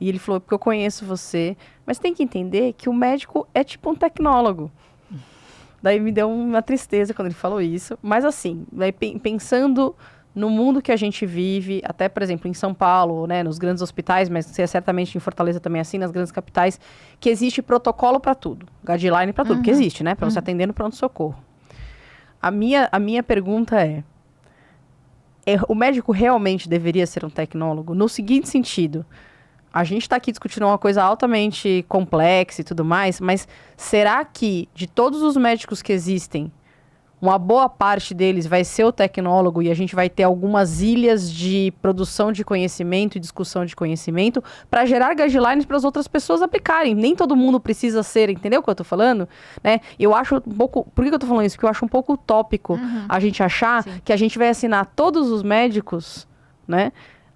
E ele falou, porque eu conheço você. Mas tem que entender que o médico é tipo um tecnólogo. Daí me deu uma tristeza quando ele falou isso. Mas assim, daí pensando no mundo que a gente vive, até, por exemplo, em São Paulo, né, nos grandes hospitais, mas certamente em Fortaleza também assim, nas grandes capitais, que existe protocolo para tudo. Guideline para tudo, porque existe, né? Para você atender no pronto-socorro. A minha pergunta o médico realmente deveria ser um tecnólogo? No seguinte sentido, a gente está aqui discutindo uma coisa altamente complexa e tudo mais, mas será que de todos os médicos que existem, uma boa parte deles vai ser o tecnólogo e a gente vai ter algumas ilhas de produção de conhecimento e discussão de conhecimento para gerar guidelines para as outras pessoas aplicarem? Nem todo mundo precisa ser, entendeu o que eu tô falando? Né? Eu acho um pouco... Por que eu tô falando isso? Porque eu acho um pouco utópico a gente achar que a gente vai ensinar todos os médicos, né,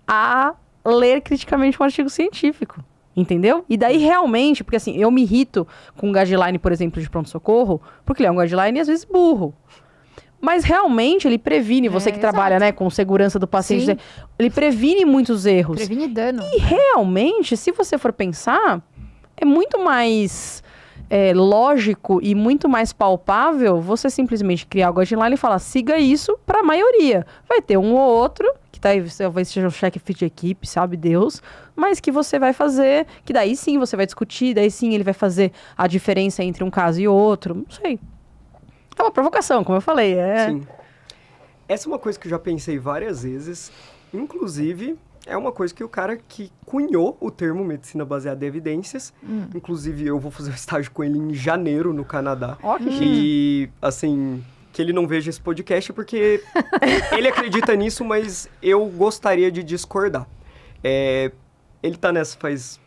a ler criticamente um artigo científico. Entendeu? E daí realmente, porque assim, eu me irrito com um guideline, por exemplo, de pronto-socorro, porque ele é um guideline, às vezes, burro. Mas realmente ele previne, você que trabalha, né, com segurança do paciente, ele previne muitos erros. Previne dano. E realmente, se você for pensar, é muito mais lógico e muito mais palpável você simplesmente criar o guideline e falar, siga isso para a maioria. Vai ter um ou outro, que talvez seja um chefe de equipe, sabe Deus, mas que você vai fazer, que daí sim você vai discutir, daí sim ele vai fazer a diferença entre um caso e outro, não sei. É uma provocação, como eu falei. Sim. Essa é uma coisa que eu já pensei várias vezes, inclusive é uma coisa que o cara que cunhou o termo medicina baseada em evidências, inclusive eu vou fazer um estágio com ele em janeiro no Canadá. E, assim, que ele não veja esse podcast porque ele acredita nisso, mas eu gostaria de discordar. Ele tá nessa faz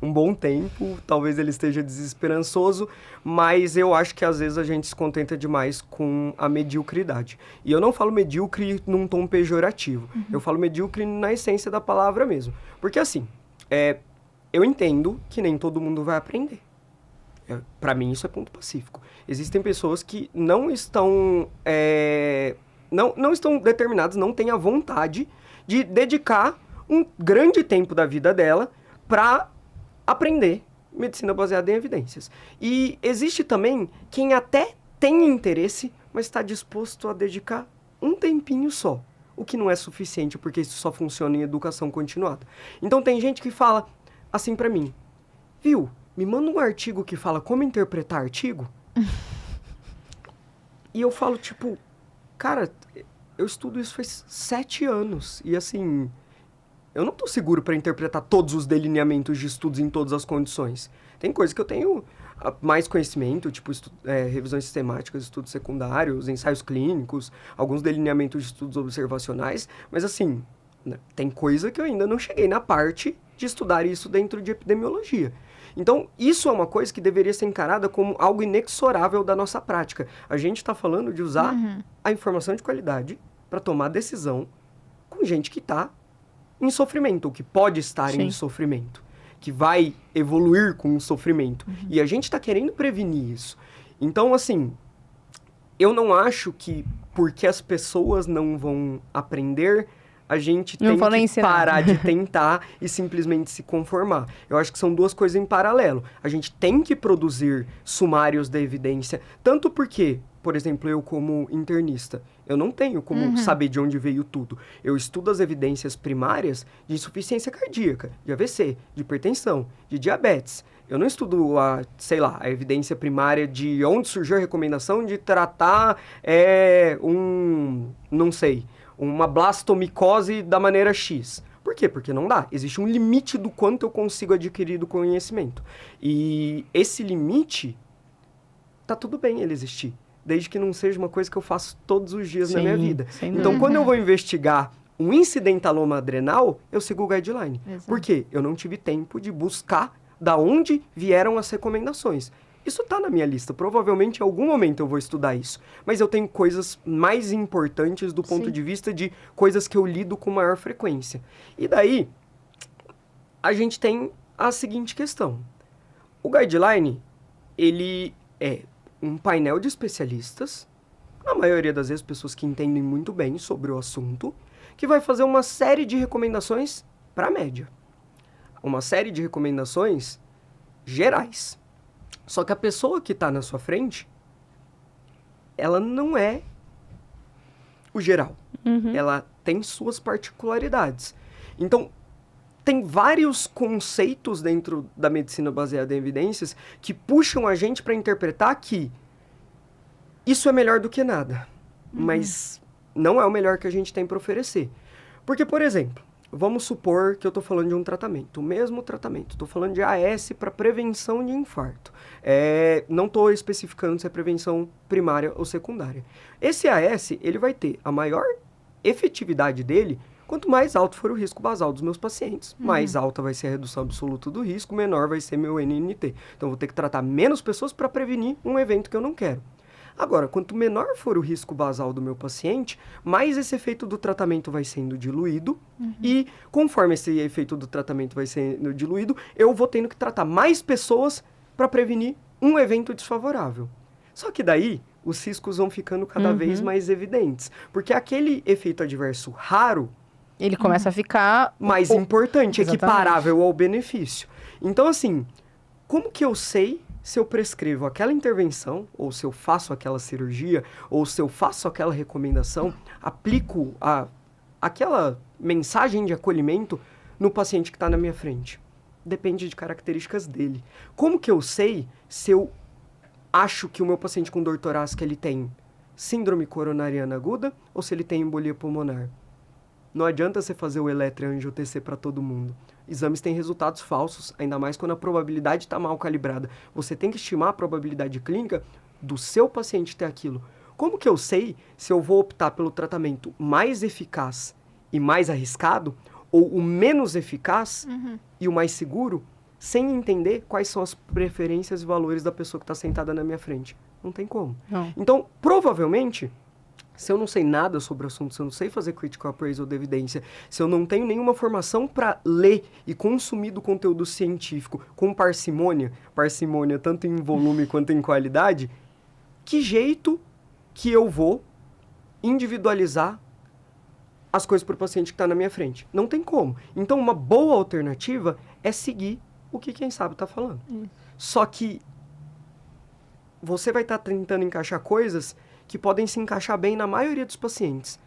um bom tempo, talvez ele esteja desesperançoso, mas eu acho que às vezes a gente se contenta demais com a mediocridade. E eu não falo medíocre num tom pejorativo, eu falo medíocre na essência da palavra mesmo. Porque assim, eu entendo que nem todo mundo vai aprender. Para mim isso é ponto pacífico. Existem pessoas que não estão, não estão determinadas, não têm a vontade de dedicar um grande tempo da vida dela para aprender medicina baseada em evidências. E existe também quem até tem interesse, mas está disposto a dedicar um tempinho só, o que não é suficiente, porque isso só funciona em educação continuada. Então tem gente que fala assim para mim, viu, me manda um artigo que fala como interpretar artigo. E eu falo, tipo, cara, eu estudo isso faz 7 anos. E assim, eu não tô seguro para interpretar todos os delineamentos de estudos em todas as condições. Tem coisas que eu tenho mais conhecimento, tipo revisões sistemáticas, estudos secundários, ensaios clínicos, alguns delineamentos de estudos observacionais, mas assim, né, tem coisa que eu ainda não cheguei na parte de estudar isso dentro de epidemiologia. Então, isso é uma coisa que deveria ser encarada como algo inexorável da nossa prática. A gente está falando de usar a informação de qualidade para tomar decisão com gente que está em sofrimento, ou que pode estar em sofrimento, que vai evoluir com o sofrimento. E a gente está querendo prevenir isso. Então, assim, eu não acho que porque as pessoas não vão aprender, a gente tem que parar de tentar e simplesmente se conformar. Eu acho que são duas coisas em paralelo. A gente tem que produzir sumários da evidência, tanto porque, por exemplo, eu como internista, eu não tenho como saber de onde veio tudo. Eu estudo as evidências primárias de insuficiência cardíaca, de AVC, de hipertensão, de diabetes. Eu não estudo a evidência primária de onde surgiu a recomendação de tratar uma blastomicose da maneira X. Por quê? Porque não dá. Existe um limite do quanto eu consigo adquirir do conhecimento. E esse limite, tá tudo bem ele existir. Desde que não seja uma coisa que eu faço todos os dias na minha vida. Então, quando eu vou investigar um incidentaloma adrenal, eu sigo o guideline. Exato. Por quê? Eu não tive tempo de buscar da onde vieram as recomendações. Isso está na minha lista. Provavelmente, em algum momento, eu vou estudar isso. Mas eu tenho coisas mais importantes do ponto de vista de coisas que eu lido com maior frequência. E daí, a gente tem a seguinte questão. O guideline, ele é um painel de especialistas, na maioria das vezes pessoas que entendem muito bem sobre o assunto, que vai fazer uma série de recomendações para a média. Uma série de recomendações gerais. Só que a pessoa que está na sua frente, ela não é o geral. Ela tem suas particularidades. Então, tem vários conceitos dentro da medicina baseada em evidências que puxam a gente para interpretar que isso é melhor do que nada. Mas não é o melhor que a gente tem para oferecer. Porque, por exemplo, vamos supor que eu estou falando de um tratamento, o mesmo tratamento. Estou falando de AS para prevenção de infarto. Não estou especificando se é prevenção primária ou secundária. Esse AS, ele vai ter a maior efetividade dele quanto mais alto for o risco basal dos meus pacientes. Mais alta vai ser a redução absoluta do risco, menor vai ser meu NNT. Então, eu vou ter que tratar menos pessoas para prevenir um evento que eu não quero. Agora, quanto menor for o risco basal do meu paciente, mais esse efeito do tratamento vai sendo diluído. E conforme esse efeito do tratamento vai sendo diluído, eu vou tendo que tratar mais pessoas para prevenir um evento desfavorável. Só que daí, os riscos vão ficando cada vez mais evidentes. Porque aquele efeito adverso raro, ele começa a ficar mais importante, Exatamente. equiparável ao benefício. Então, assim, como que eu sei se eu prescrevo aquela intervenção, ou se eu faço aquela cirurgia, ou se eu faço aquela recomendação, aplico aquela mensagem de acolhimento no paciente que está na minha frente? Depende de características dele. Como que eu sei se eu acho que o meu paciente com dor torácica ele tem síndrome coronariana aguda ou se ele tem embolia pulmonar? Não adianta você fazer o eletroangiotensor para todo mundo. Exames têm resultados falsos, ainda mais quando a probabilidade está mal calibrada. Você tem que estimar a probabilidade clínica do seu paciente ter aquilo. Como que eu sei se eu vou optar pelo tratamento mais eficaz e mais arriscado, ou o menos eficaz e o mais seguro, sem entender quais são as preferências e valores da pessoa que está sentada na minha frente? Não tem como. Não. Então, provavelmente, se eu não sei nada sobre o assunto, se eu não sei fazer critical appraisal de evidência, se eu não tenho nenhuma formação para ler e consumir do conteúdo científico com parcimônia tanto em volume quanto em qualidade, que jeito que eu vou individualizar as coisas para o paciente que está na minha frente? Não tem como. Então, uma boa alternativa é seguir o que quem sabe está falando. Só que você vai estar tentando encaixar coisas que podem se encaixar bem na maioria dos pacientes.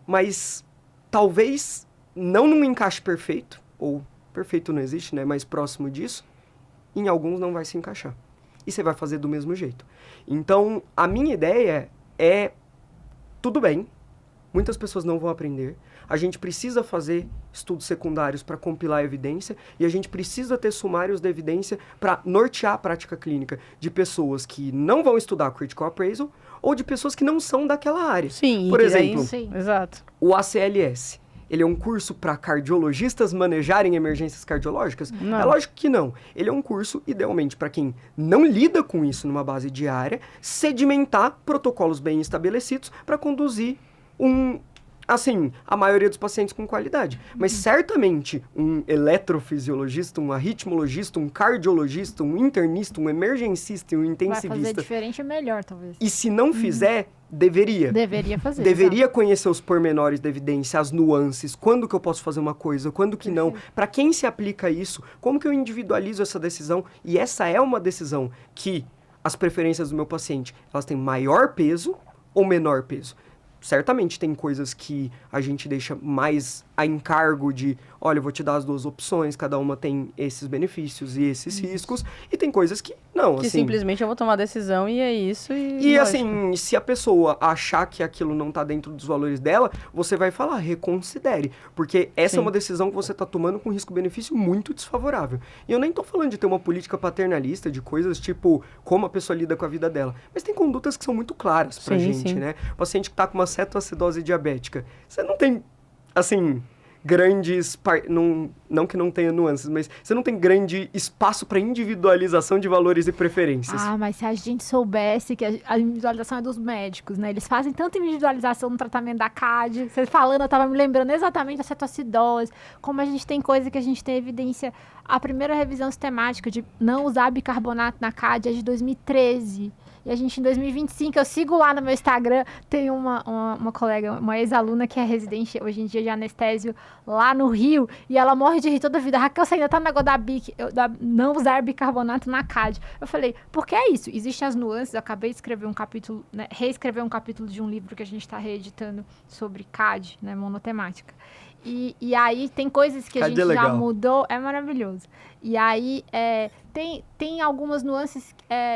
Mas talvez não num encaixe perfeito, ou perfeito não existe, né? Mais próximo disso, em alguns não vai se encaixar. E você vai fazer do mesmo jeito. Então, a minha ideia é, tudo bem, muitas pessoas não vão aprender, a gente precisa fazer estudos secundários para compilar evidência e a gente precisa ter sumários de evidência para nortear a prática clínica de pessoas que não vão estudar critical appraisal ou de pessoas que não são daquela área. Sim, por exemplo, exato. o ACLS. Ele é um curso para cardiologistas manejarem emergências cardiológicas? Não. É lógico que não. Ele é um curso, idealmente, para quem não lida com isso numa base diária, sedimentar protocolos bem estabelecidos para conduzir a maioria dos pacientes com qualidade. Mas certamente um eletrofisiologista, um arritmologista, um cardiologista, um internista, um emergencista e um Vai intensivista. fazer diferente e melhor, talvez. E se não fizer, deveria. Deveria fazer. Deveria conhecer os pormenores da evidência, as nuances, quando que eu posso fazer uma coisa, quando que não. Para quem se aplica isso, como que eu individualizo essa decisão? E essa é uma decisão que as preferências do meu paciente, elas têm maior peso ou menor peso. Certamente tem coisas que a gente deixa mais a encargo de, olha, eu vou te dar as duas opções, cada uma tem esses benefícios e esses riscos, e tem coisas que não, Que assim... simplesmente eu vou tomar a decisão e é isso. E assim, se a pessoa achar que aquilo não tá dentro dos valores dela, você vai falar, reconsidere. Porque essa é uma decisão que você tá tomando com risco-benefício muito desfavorável. E eu nem tô falando de ter uma política paternalista, de coisas tipo, como a pessoa lida com a vida dela. Mas tem condutas que são muito claras pra gente, né? O paciente que tá com uma cetoacidose diabética, você não tem, assim... grandes... Não que não tenha nuances, mas você não tem grande espaço para individualização de valores e preferências. Ah, mas se a gente soubesse que a individualização é dos médicos, né? Eles fazem tanta individualização no tratamento da CAD. Você falando, eu tava me lembrando exatamente da cetoacidose, como a gente tem coisa que a gente tem evidência. A primeira revisão sistemática de não usar bicarbonato na CAD é de 2013. E a gente, em 2025, eu sigo lá no meu Instagram, tem uma colega, uma ex-aluna que é residente hoje em dia de anestésio lá no Rio, e ela morre de rir toda a vida. Raquel, você ainda tá no negócio da não usar bicarbonato na CAD. Eu falei, porque é isso, existem as nuances, eu acabei de escrever um capítulo, né, reescrever um capítulo de um livro que a gente tá reeditando sobre CAD, né, monotemática. E aí tem coisas que a gente já mudou, é maravilhoso. E aí tem algumas nuances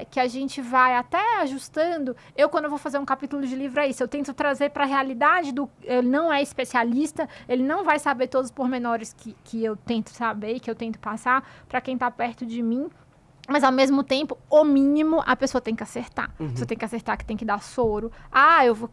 que a gente vai até ajustando. Quando eu vou fazer um capítulo de livro, é isso. Eu tento trazer para a realidade ele não é especialista, ele não vai saber todos os pormenores que eu tento saber, que eu tento passar para quem está perto de mim. Mas, ao mesmo tempo, o mínimo a pessoa tem que acertar. Você tem que acertar que tem que dar soro.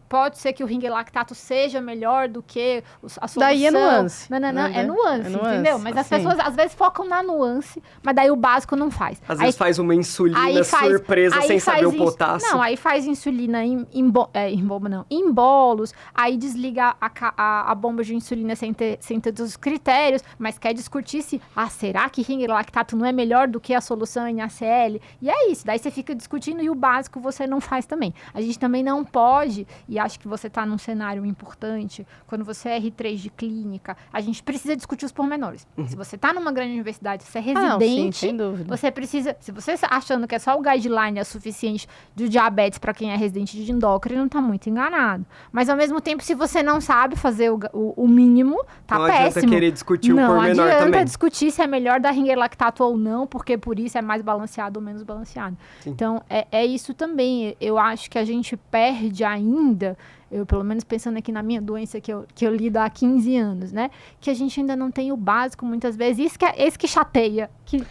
Pode ser que o ring lactato seja melhor do que a solução. Daí é nuance. Não, é nuance, entendeu? Mas as pessoas, às vezes, focam na nuance, mas daí o básico não faz. Às vezes faz uma insulina surpresa sem saber o potássio. Não, aí faz insulina em bolos, aí desliga a bomba de insulina sem ter todos os critérios, mas quer discutir se, será que ring lactato não é melhor do que a solução em ACL? E é isso, daí você fica discutindo e o básico você não faz também. A gente também não pode, e acho que você está num cenário importante, quando você é R3 de clínica, a gente precisa discutir os pormenores. Se você está numa grande universidade, você é residente, sim, sem dúvida. você precisa, se você achando que é só o guideline é suficiente do diabetes para quem é residente de endócrino, tá muito enganado. Mas ao mesmo tempo, se você não sabe fazer o mínimo, tá péssimo. Não adianta querer discutir o pormenor também. Não adianta discutir se é melhor dar ring lactato ou não, porque por isso é mais balanceado ou menos balanceado. Sim. Então, é isso também. Eu acho que a gente perde ainda, eu pelo menos pensando aqui na minha doença que eu lido há 15 anos, né? Que a gente ainda não tem o básico muitas vezes. Esse que chateia, que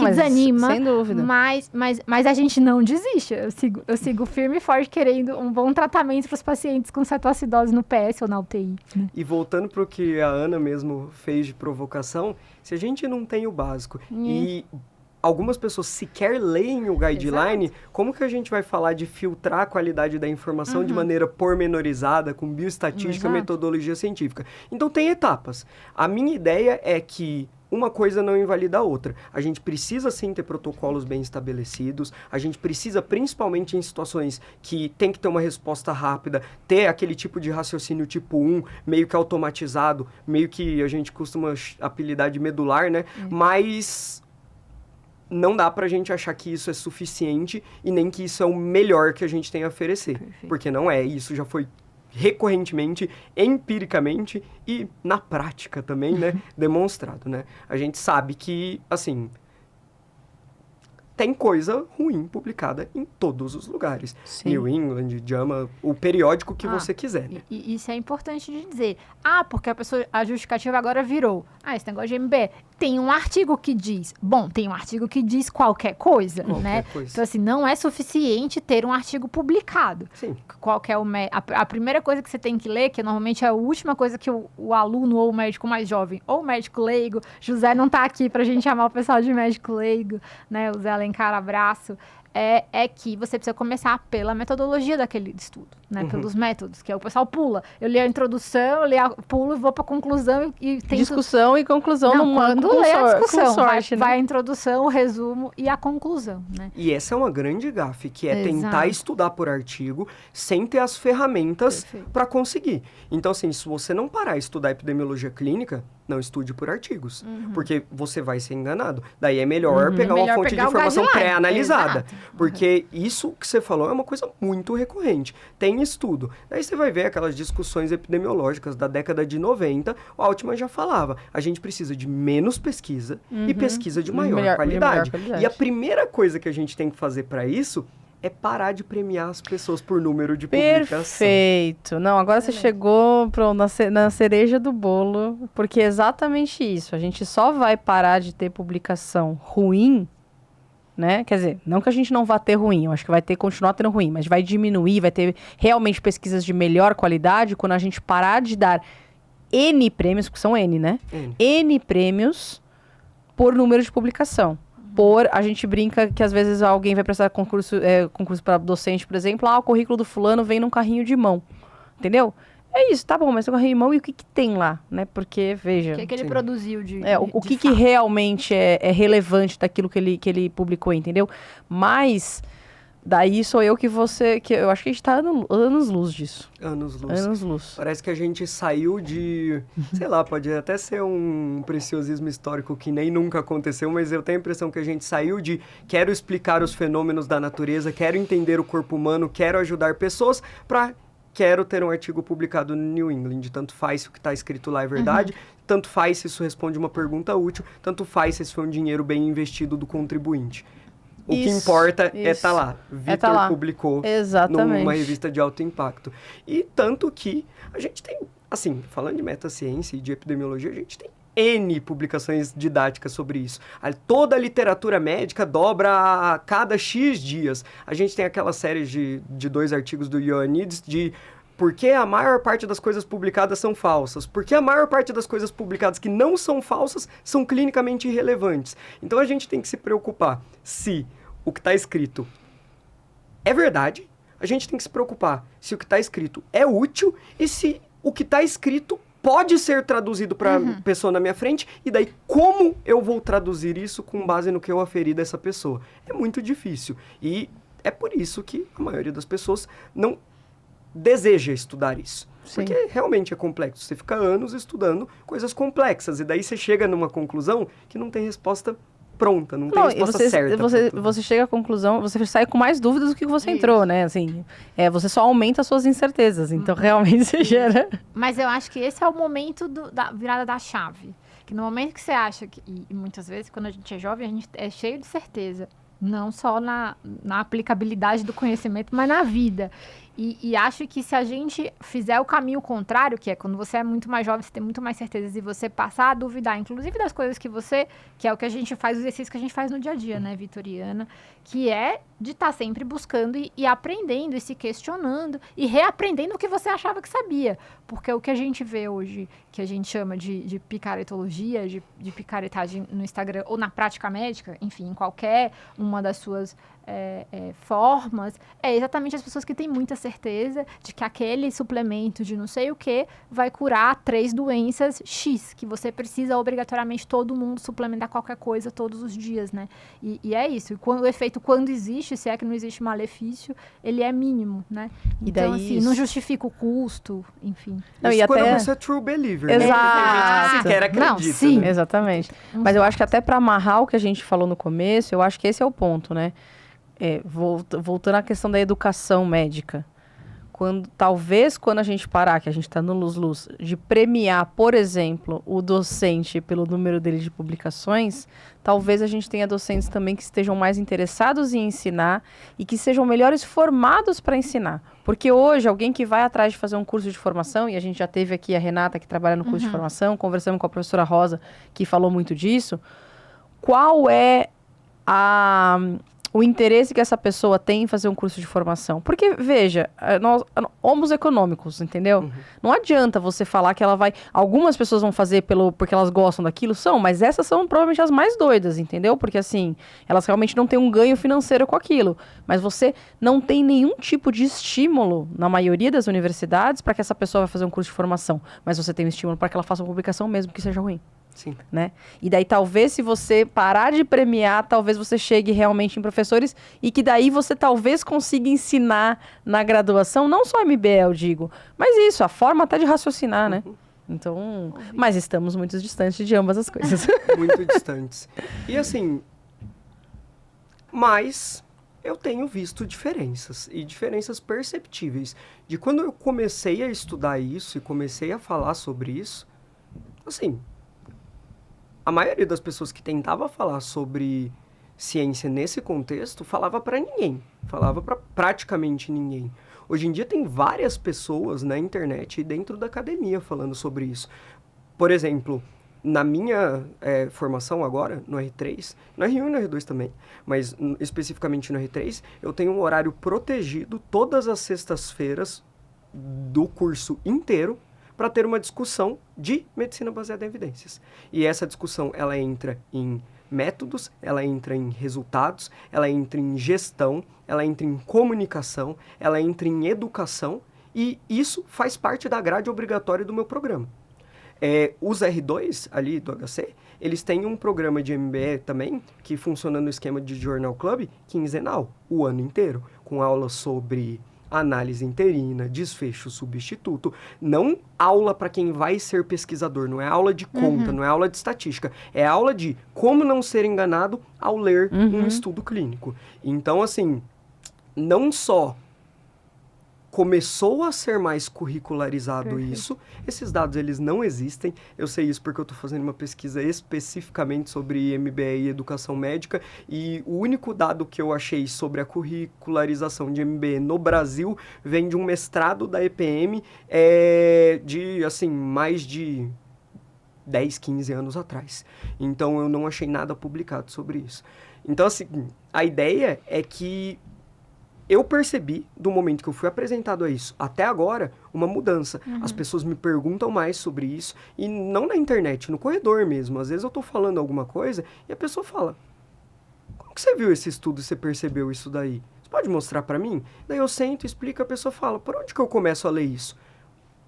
desanima. Sem dúvida. Mas a gente não desiste. Eu sigo firme e forte querendo um bom tratamento para os pacientes com cetoacidose no PS ou na UTI. Né? E voltando para o que a Ana mesmo fez de provocação, se a gente não tem o básico e algumas pessoas sequer leem o guideline, como que a gente vai falar de filtrar a qualidade da informação de maneira pormenorizada, com bioestatística, metodologia científica? Então, tem etapas. A minha ideia é que uma coisa não invalida a outra. A gente precisa sim ter protocolos bem estabelecidos, a gente precisa, principalmente em situações que tem que ter uma resposta rápida, ter aquele tipo de raciocínio tipo 1, meio que automatizado, meio que a gente costuma apelidar de medular, né? Mas não dá pra gente achar que isso é suficiente e nem que isso é o melhor que a gente tem a oferecer. Perfeito. Porque não é, isso já foi recorrentemente, empiricamente e na prática também, né, demonstrado, né? A gente sabe que, assim, tem coisa ruim publicada em todos os lugares. Sim. New England, JAMA, o periódico que você quiser, né? E isso é importante de dizer. Porque a justificativa agora virou. Esse negócio de MBE. Tem um artigo que diz. Bom, tem um artigo que diz qualquer coisa, né? Coisa. Então, assim, não é suficiente ter um artigo publicado. Sim. Qual que é a primeira coisa que você tem que ler, que normalmente é a última coisa que o aluno ou o médico mais jovem, ou o médico leigo, José não tá aqui pra gente chamar o pessoal de médico leigo, né? O Zé Alencar, abraço. É que você precisa começar pela metodologia daquele estudo, né? Pelos métodos, que é o pessoal pula. Eu li a introdução, pulo e vou pra conclusão e tem Discussão e conclusão não, numa quando lê a discussão, consorte, vai a introdução, o resumo e a conclusão, né? E essa é uma grande gafe, que é Exato. tentar estudar por artigo sem ter as ferramentas Perfeito. para conseguir. Então, assim, se você não parar a estudar epidemiologia clínica, não estude por artigos, porque você vai ser enganado. Daí é melhor pegar uma Melhor fonte de pegar o informação guideline. pré-analisada, Exato. porque isso que você falou é uma coisa muito recorrente. Tem estudo. Daí você vai ver aquelas discussões epidemiológicas da década de 90, o Altman já falava, a gente precisa de menos pesquisa e pesquisa de maior qualidade. E a primeira coisa que a gente tem que fazer para isso é parar de premiar as pessoas por número de publicação. Perfeito. Não, agora você chegou na cereja do bolo, porque é exatamente isso. A gente só vai parar de ter publicação ruim, né? Quer dizer, não que a gente não vá ter ruim, eu acho que vai continuar tendo ruim, mas vai diminuir, vai ter realmente pesquisas de melhor qualidade quando a gente parar de dar N prêmios, que são N, né? N prêmios por número de publicação. A gente brinca que às vezes alguém vai prestar concurso para docente, por exemplo, o currículo do fulano vem num carrinho de mão, entendeu? É isso, tá bom, mas o carrinho de mão e o que tem lá, né? Porque, veja... O que ele produziu de o que fato. realmente é relevante daquilo que ele publicou, entendeu? Mas, daí sou eu que eu acho que a gente tá anos-luz disso. Anos-luz. Anos-luz. Parece que a gente saiu de... sei lá, pode até ser um preciosismo histórico que nem nunca aconteceu, mas eu tenho a impressão que a gente saiu de quero explicar os fenômenos da natureza, quero entender o corpo humano, quero ajudar pessoas, para quero ter um artigo publicado no New England. Tanto faz se o que está escrito lá é verdade, tanto faz se isso responde uma pergunta útil, tanto faz se esse foi um dinheiro bem investido do contribuinte. O que importa é estar lá. Vitor publicou numa revista de alto impacto. E tanto que a gente tem, assim, falando de metaciência e de epidemiologia, a gente tem N publicações didáticas sobre isso. Toda a literatura médica dobra a cada X dias. A gente tem aquela série de 2 artigos do Ioannidis de por que a maior parte das coisas publicadas são falsas? Por que a maior parte das coisas publicadas que não são falsas são clinicamente irrelevantes? Então a gente tem que se preocupar se o que está escrito é verdade, a gente tem que se preocupar se o que está escrito é útil e se o que está escrito pode ser traduzido para a pessoa na minha frente, e daí como eu vou traduzir isso com base no que eu aferi dessa pessoa? É muito difícil. E é por isso que a maioria das pessoas não deseja estudar isso. Sim. Porque realmente é complexo. Você fica anos estudando coisas complexas, e daí você chega numa conclusão que não tem resposta pronta, não tem resposta certa. Você chega à conclusão, você sai com mais dúvidas do que você entrou, né? Assim, você só aumenta as suas incertezas, então realmente você gera... Mas eu acho que esse é o momento da virada da chave. Que no momento que você acha que... E muitas vezes, quando a gente é jovem, a gente é cheio de certeza. Não só na aplicabilidade do conhecimento, mas na vida. E acho que se a gente fizer o caminho contrário, que é quando você é muito mais jovem, você tem muito mais certezas e você passar a duvidar, inclusive das coisas que é o que a gente faz, o exercício que a gente faz no dia a dia, né, Vitoriana? Que é de estar sempre buscando e aprendendo e se questionando e reaprendendo o que você achava que sabia. Porque o que a gente vê hoje, que a gente chama de picaretologia, de picaretagem no Instagram ou na prática médica, enfim, em qualquer uma das suas formas, é exatamente as pessoas que têm muitas certezas certeza de que aquele suplemento de não sei o que vai curar 3 doenças X, que você precisa obrigatoriamente todo mundo suplementar qualquer coisa todos os dias, né? E é isso. O efeito, quando existe, se é que não existe malefício, ele é mínimo, né? E Então, daí assim, isso- não justifica o custo, enfim. Não, Isso e quando até- você é true believer. Exato. Né? Tem gente que sequer Não, acredita. sim. Né? Exatamente. Mas eu acho que até para amarrar o que a gente falou no começo, eu acho que esse é o ponto, né? Voltando à questão da educação médica. Talvez quando a gente parar, que a gente está no Luz-Luz, de premiar, por exemplo, o docente pelo número dele de publicações, talvez a gente tenha docentes também que estejam mais interessados em ensinar e que sejam melhores formados para ensinar. Porque hoje, alguém que vai atrás de fazer um curso de formação, e a gente já teve aqui a Renata, que trabalha no curso de formação, conversamos com a professora Rosa, que falou muito disso, qual é o interesse que essa pessoa tem em fazer um curso de formação? Porque, veja, nós homos econômicos, entendeu? Não adianta você falar que ela vai... Algumas pessoas vão fazer porque elas gostam daquilo, mas essas são provavelmente as mais doidas, entendeu? Porque, assim, elas realmente não têm um ganho financeiro com aquilo. Mas você não tem nenhum tipo de estímulo, na maioria das universidades, para que essa pessoa vai fazer um curso de formação. Mas você tem um estímulo para que ela faça uma publicação mesmo que seja ruim. Sim. Né? E daí talvez se você parar de premiar, talvez você chegue realmente em professores e que daí você talvez consiga ensinar na graduação, não só MBA, eu digo, mas isso, a forma até de raciocinar, né? Então, mas estamos muito distantes de ambas as coisas. Muito distantes. E assim, mas eu tenho visto diferenças, e diferenças perceptíveis. De quando eu comecei a estudar isso e comecei a falar sobre isso, assim, a maioria das pessoas que tentava falar sobre ciência nesse contexto falava para ninguém, falava para praticamente ninguém. Hoje em dia tem várias pessoas na internet e dentro da academia falando sobre isso. Por exemplo, na minha formação agora, no R3, no R1 e no R2 também, mas especificamente no R3, eu tenho um horário protegido todas as sextas-feiras do curso inteiro para ter uma discussão de medicina baseada em evidências. E essa discussão, ela entra em métodos, ela entra em resultados, ela entra em gestão, ela entra em comunicação, ela entra em educação, e isso faz parte da grade obrigatória do meu programa. Os R2 ali do HC, eles têm um programa de MBA também, que funciona no esquema de Journal Club, quinzenal, o ano inteiro, com aulas sobre análise interina, desfecho substituto, não aula para quem vai ser pesquisador, não é aula de conta, não é aula de estatística, é aula de como não ser enganado ao ler um estudo clínico. Então, assim, não só começou a ser mais curricularizado isso, esses dados eles não existem, eu sei isso porque eu estou fazendo uma pesquisa especificamente sobre MBA e educação médica, e o único dado que eu achei sobre a curricularização de MBA no Brasil vem de um mestrado da EPM de, assim, mais de 10, 15 anos atrás. Então eu não achei nada publicado sobre isso. Então, assim, a ideia é que eu percebi, do momento que eu fui apresentado a isso até agora, uma mudança. As pessoas me perguntam mais sobre isso, e não na internet, no corredor mesmo. Às vezes eu tô falando alguma coisa e a pessoa fala: como que você viu esse estudo e você percebeu isso daí? Você pode mostrar pra mim? Daí eu sento, explico, a pessoa fala: por onde que eu começo a ler isso?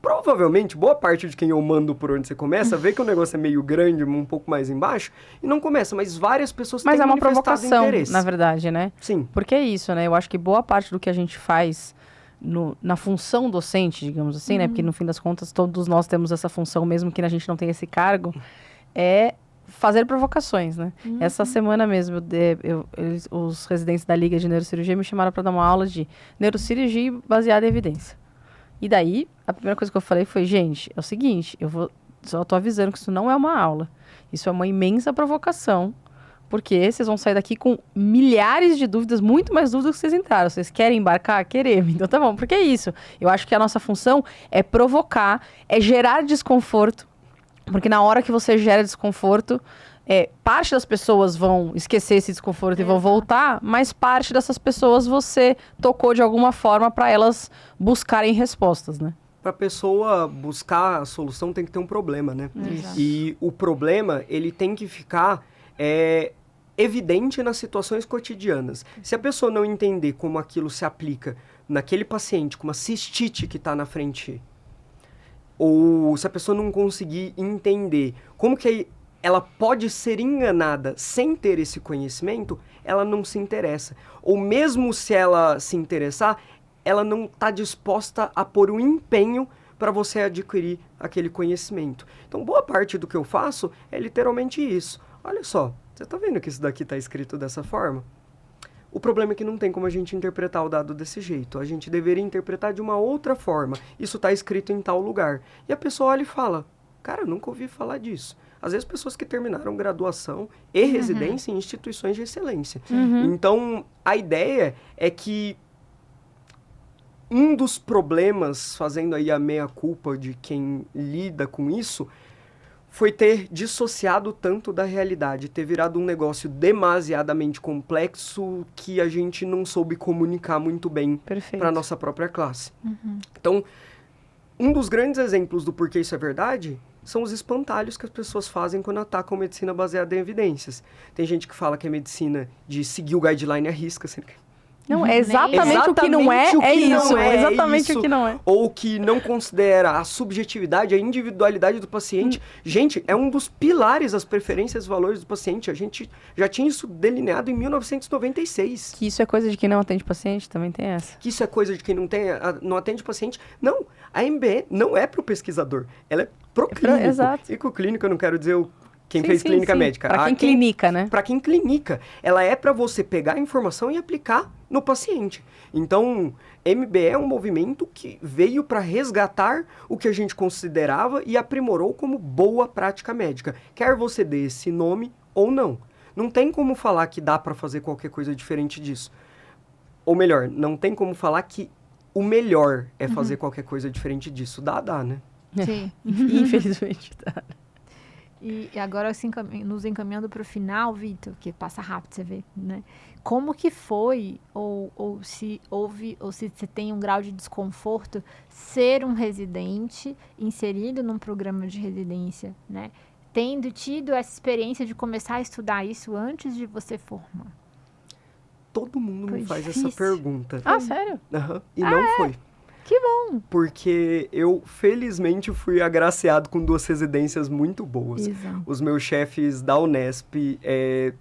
Provavelmente, boa parte de quem eu mando por onde você começa, vê que o negócio é meio grande, um pouco mais embaixo, e não começa, mas várias pessoas Mas têm é uma manifestado provocação, interesse. na verdade, né? Sim. Porque é isso, né? Eu acho que boa parte do que a gente faz na função docente, digamos assim, né? Porque no fim das contas todos nós temos essa função, mesmo que a gente não tenha esse cargo, é fazer provocações, né? Essa semana mesmo, os residentes da Liga de Neurocirurgia me chamaram para dar uma aula de neurocirurgia baseada em evidência. E daí, a primeira coisa que eu falei foi: gente, é o seguinte, só tô avisando que isso não é uma aula. Isso é uma imensa provocação, porque vocês vão sair daqui com milhares de dúvidas, muito mais dúvidas que vocês entraram. Vocês querem embarcar? Queremos. Então tá bom, porque é isso. Eu acho que a nossa função é provocar, é gerar desconforto, porque na hora que você gera desconforto, parte das pessoas vão esquecer esse desconforto e vão voltar, mas parte dessas pessoas você tocou de alguma forma para elas buscarem respostas, né? Para a pessoa buscar a solução tem que ter um problema, né? Exato. E o problema, ele tem que ficar evidente nas situações cotidianas. Se a pessoa não entender como aquilo se aplica naquele paciente com uma cistite que está na frente, ou se a pessoa não conseguir entender como que ela pode ser enganada sem ter esse conhecimento, ela não se interessa. Ou mesmo se ela se interessar, ela não está disposta a pôr o empenho para você adquirir aquele conhecimento. Então, boa parte do que eu faço é literalmente isso. Olha só, você está vendo que isso daqui está escrito dessa forma? O problema é que não tem como a gente interpretar o dado desse jeito. A gente deveria interpretar de uma outra forma. Isso está escrito em tal lugar. E a pessoa olha e fala, cara, eu nunca ouvi falar disso. Às vezes, pessoas que terminaram graduação e residência em instituições de excelência. Então, a ideia é que um dos problemas, fazendo aí a meia-culpa de quem lida com isso, foi ter dissociado tanto da realidade, ter virado um negócio demasiadamente complexo que a gente não soube comunicar muito bem para a nossa própria classe. Então, um dos grandes exemplos do porquê isso é verdade são os espantalhos que as pessoas fazem quando atacam medicina baseada em evidências. Tem gente que fala que é medicina de seguir o guideline à risca, sendo que não, é exatamente o que não é, é isso. É exatamente isso, o que não é. Ou que não considera a subjetividade, a individualidade do paciente. Gente, é um dos pilares, as preferências e valores do paciente. A gente já tinha isso delineado em 1996. Que isso é coisa de quem não atende paciente, também tem essa. Que isso é coisa de quem não atende paciente. Não, a MBE não é para o pesquisador, ela é pro clínico. Exato. E com o clínico eu não quero dizer quem fez clínica médica. Para quem clinica, né? Para quem clinica. Ela é para você pegar a informação e aplicar no paciente. Então, MBE é um movimento que veio para resgatar o que a gente considerava e aprimorou como boa prática médica. Quer você dê esse nome ou não. Não tem como falar que dá para fazer qualquer coisa diferente disso. Ou melhor, não tem como falar que o melhor é fazer qualquer coisa diferente disso. Dá, né? Sim. Infelizmente, dá. E agora, assim, nos encaminhando para o final, Vitor, que passa rápido, você vê, né? Como que foi, ou se houve, ou se você tem um grau de desconforto, ser um residente inserido num programa de residência, né? Tendo tido essa experiência de começar a estudar isso antes de você formar? Todo mundo Foi me faz difícil. essa pergunta. Ah, sério? E não foi. Que bom! Porque eu, felizmente, fui agraciado com 2 residências muito boas. Exato. Os meus chefes da Unesp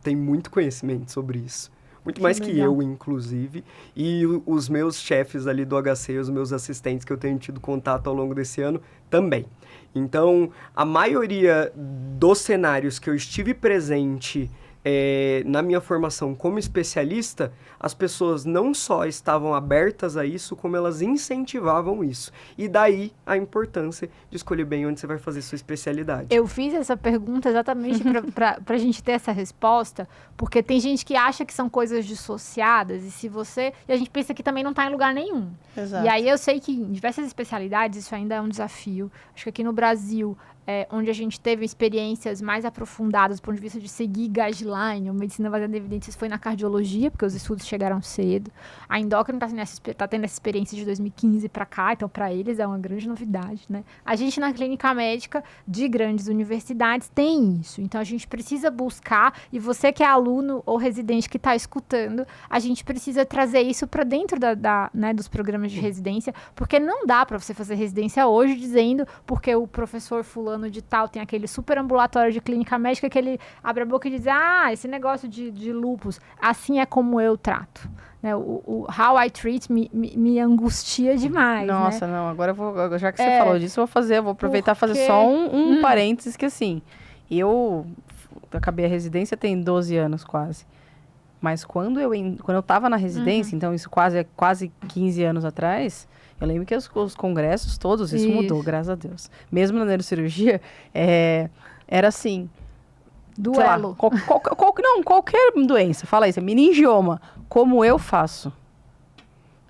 têm muito conhecimento sobre isso. Muito mais que legal. eu, inclusive. E os meus chefes ali do HC, os meus assistentes que eu tenho tido contato ao longo desse ano, também. Então, a maioria dos cenários que eu estive presente na minha formação como especialista, as pessoas não só estavam abertas a isso, como elas incentivavam isso. E daí a importância de escolher bem onde você vai fazer sua especialidade. Eu fiz essa pergunta exatamente para a gente ter essa resposta, porque tem gente que acha que são coisas dissociadas, e a gente pensa que também não está em lugar nenhum. Exato. E aí eu sei que em diversas especialidades isso ainda é um desafio. Acho que aqui no Brasil, onde a gente teve experiências mais aprofundadas do ponto de vista de seguir guideline, ou medicina baseada em evidências, foi na cardiologia, porque os estudos chegaram cedo. A endócrina está tendo essa experiência de 2015 para cá, então para eles é uma grande novidade, né? A gente na clínica médica de grandes universidades tem isso, então a gente precisa buscar, e você que é aluno ou residente que está escutando, a gente precisa trazer isso para dentro né, dos programas de residência, porque não dá para você fazer residência hoje dizendo, porque o professor fulano de tal tem aquele super ambulatório de clínica médica que ele abre a boca e diz, esse negócio de lúpus, assim é como eu trato. Né? O how I treat me angustia demais. Nossa, né? não, agora eu vou, já que você falou disso, eu vou aproveitar e fazer só um parênteses, que assim, eu acabei a residência tem 12 anos quase. Mas quando eu estava na residência, então isso quase 15 anos atrás, eu lembro que os congressos todos, isso mudou, graças a Deus. Mesmo na neurocirurgia, era assim... Duelo. Qualquer doença, fala isso, meningioma, como eu faço?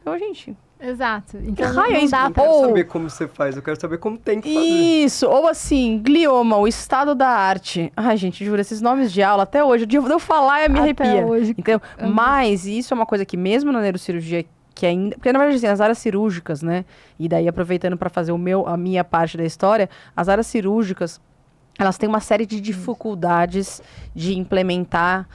Então, gente... Exato. Então raio é não isso? dá Eu pra... quero saber como você faz, eu quero saber como tem que fazer. Isso, ou assim, glioma, o estado da arte. Ai, gente, juro, esses nomes de aula, até hoje, o dia de eu falar, eu me arrepia. Hoje. Então, mas isso é uma coisa que mesmo na neurocirurgia, que ainda... Porque, na verdade, assim, as áreas cirúrgicas, né? E daí, aproveitando para fazer a minha parte da história, as áreas cirúrgicas, elas têm uma série de dificuldades de implementar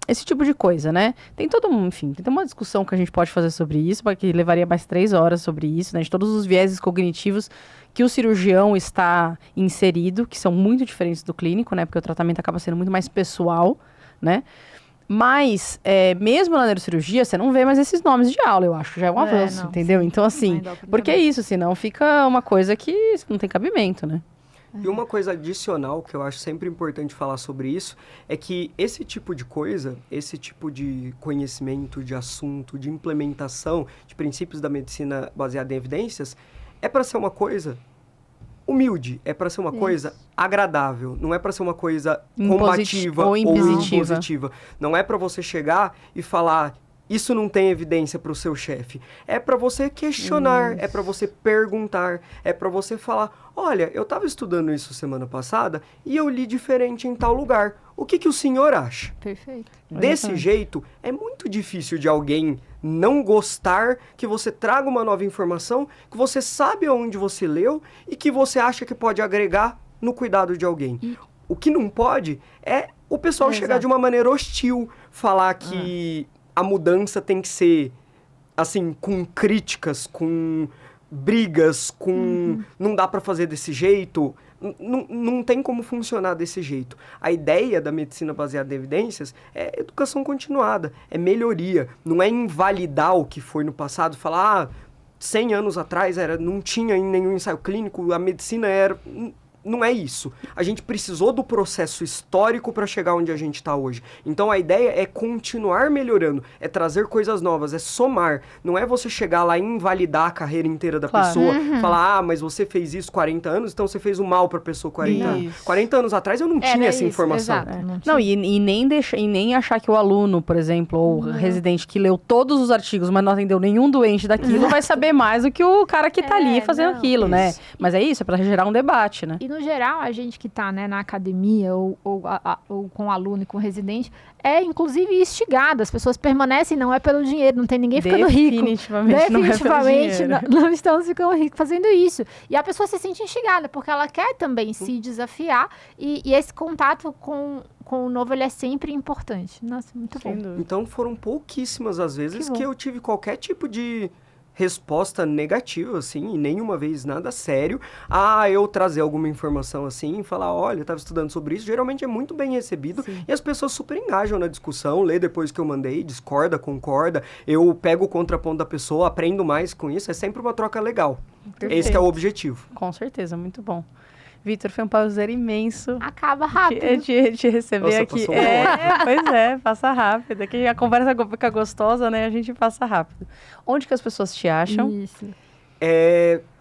esse tipo de coisa, né? Tem enfim, tem uma discussão que a gente pode fazer sobre isso, que levaria mais 3 horas sobre isso, né? De todos os vieses cognitivos que o cirurgião está inserido, que são muito diferentes do clínico, né? Porque o tratamento acaba sendo muito mais pessoal, né? Mas, mesmo na neurocirurgia, você não vê mais esses nomes de aula, eu acho, já é um avanço, não, entendeu? sim. Então, assim, porque é isso, senão fica uma coisa que não tem cabimento, né? E uma coisa adicional que eu acho sempre importante falar sobre isso é que esse tipo de coisa, esse tipo de conhecimento, de assunto, de implementação de princípios da medicina baseada em evidências, é para ser uma coisa humilde, é para ser uma coisa agradável, não é para ser uma coisa combativa ou impositiva. Não é para você chegar e falar, isso não tem evidência para o seu chefe. É para você questionar, é para você perguntar, é para você falar, olha, eu estava estudando isso semana passada e eu li diferente em tal lugar. O que o senhor acha? Perfeito. Desse jeito, é muito difícil de alguém não gostar que você traga uma nova informação, que você sabe onde você leu e que você acha que pode agregar no cuidado de alguém. O que não pode é o pessoal chegar de uma maneira hostil, falar que a mudança tem que ser, assim, com críticas, com brigas, com não dá para fazer desse jeito. Não tem como funcionar desse jeito. A ideia da medicina baseada em evidências é educação continuada, é melhoria. Não é invalidar o que foi no passado, falar, 100 anos atrás não tinha nenhum ensaio clínico, a medicina era... Não é isso. A gente precisou do processo histórico para chegar onde a gente está hoje. Então a ideia é continuar melhorando, é trazer coisas novas, é somar. Não é você chegar lá e invalidar a carreira inteira da pessoa, falar, mas você fez isso 40 anos, então você fez o mal para a pessoa 40 anos. 40 anos atrás eu não tinha essa informação. Exato, não, e nem achar que o aluno, por exemplo, ou o residente que leu todos os artigos, mas não atendeu nenhum doente daquilo, vai saber mais do que o cara que está ali fazendo aquilo, né? Mas é isso, é para gerar um debate, né? E no geral, a gente que está, né, na academia ou com aluno e com residente, é inclusive instigado. As pessoas permanecem, não é pelo dinheiro, não tem ninguém ficando rico. Definitivamente não é pelo dinheiro. Não estamos ficando ricos fazendo isso. E a pessoa se sente instigada, porque ela quer também se desafiar e esse contato com o novo, ele é sempre importante. Nossa, muito bom. Então foram pouquíssimas as vezes que eu tive qualquer tipo de resposta negativa, assim, e nenhuma vez nada sério, eu trazer alguma informação assim, e falar, olha, eu estava estudando sobre isso, geralmente é muito bem recebido, e as pessoas super engajam na discussão, lê depois que eu mandei, discorda, concorda, eu pego o contraponto da pessoa, aprendo mais com isso, é sempre uma troca legal. Perfeito. Esse que é o objetivo. Com certeza, muito bom. Vitor, foi um prazer imenso. Acaba rápido. De receber. Nossa, aqui. Pois passa rápido. Aqui a conversa fica gostosa, né? A gente passa rápido. Onde que as pessoas te acham? Isso.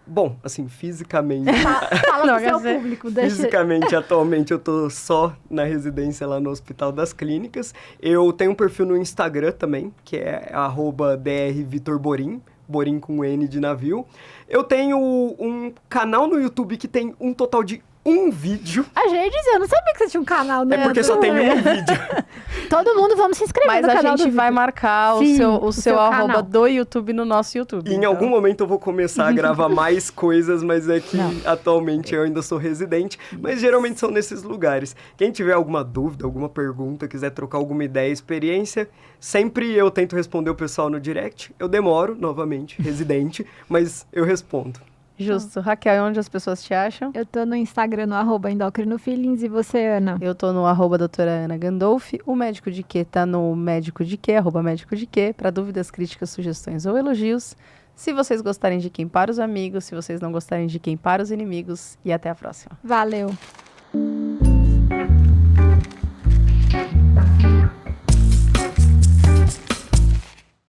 Bom, assim, fisicamente... Fala pro seu público. Fisicamente, atualmente, eu tô só na residência lá no Hospital das Clínicas. Eu tenho um perfil no Instagram também, que é @drvitorborim. Borim com N de navio. Eu tenho um canal no YouTube que tem um total de 1 vídeo. A gente, eu não sabia que você tinha um canal, né? É porque só tem um vídeo. Todo mundo, vamos se inscrever no canal. Mas a gente vai marcar o seu arroba do YouTube no nosso YouTube. E em algum momento eu vou começar a gravar mais coisas, mas é que atualmente eu ainda sou residente. Mas geralmente são nesses lugares. Quem tiver alguma dúvida, alguma pergunta, quiser trocar alguma ideia, experiência, sempre eu tento responder o pessoal no direct. Eu demoro, novamente, residente, mas eu respondo. Justo. Raquel, onde as pessoas te acham? Eu tô no Instagram, no @endocrinofeelings. E você, Ana? Eu tô no @doutora Ana Gandolfi. O Médico de Quê tá no Médico de Quê, @médico de Quê, para dúvidas, críticas, sugestões ou elogios. Se vocês gostarem de Quem para os amigos, se vocês não gostarem de Quem para os inimigos. E até a próxima. Valeu.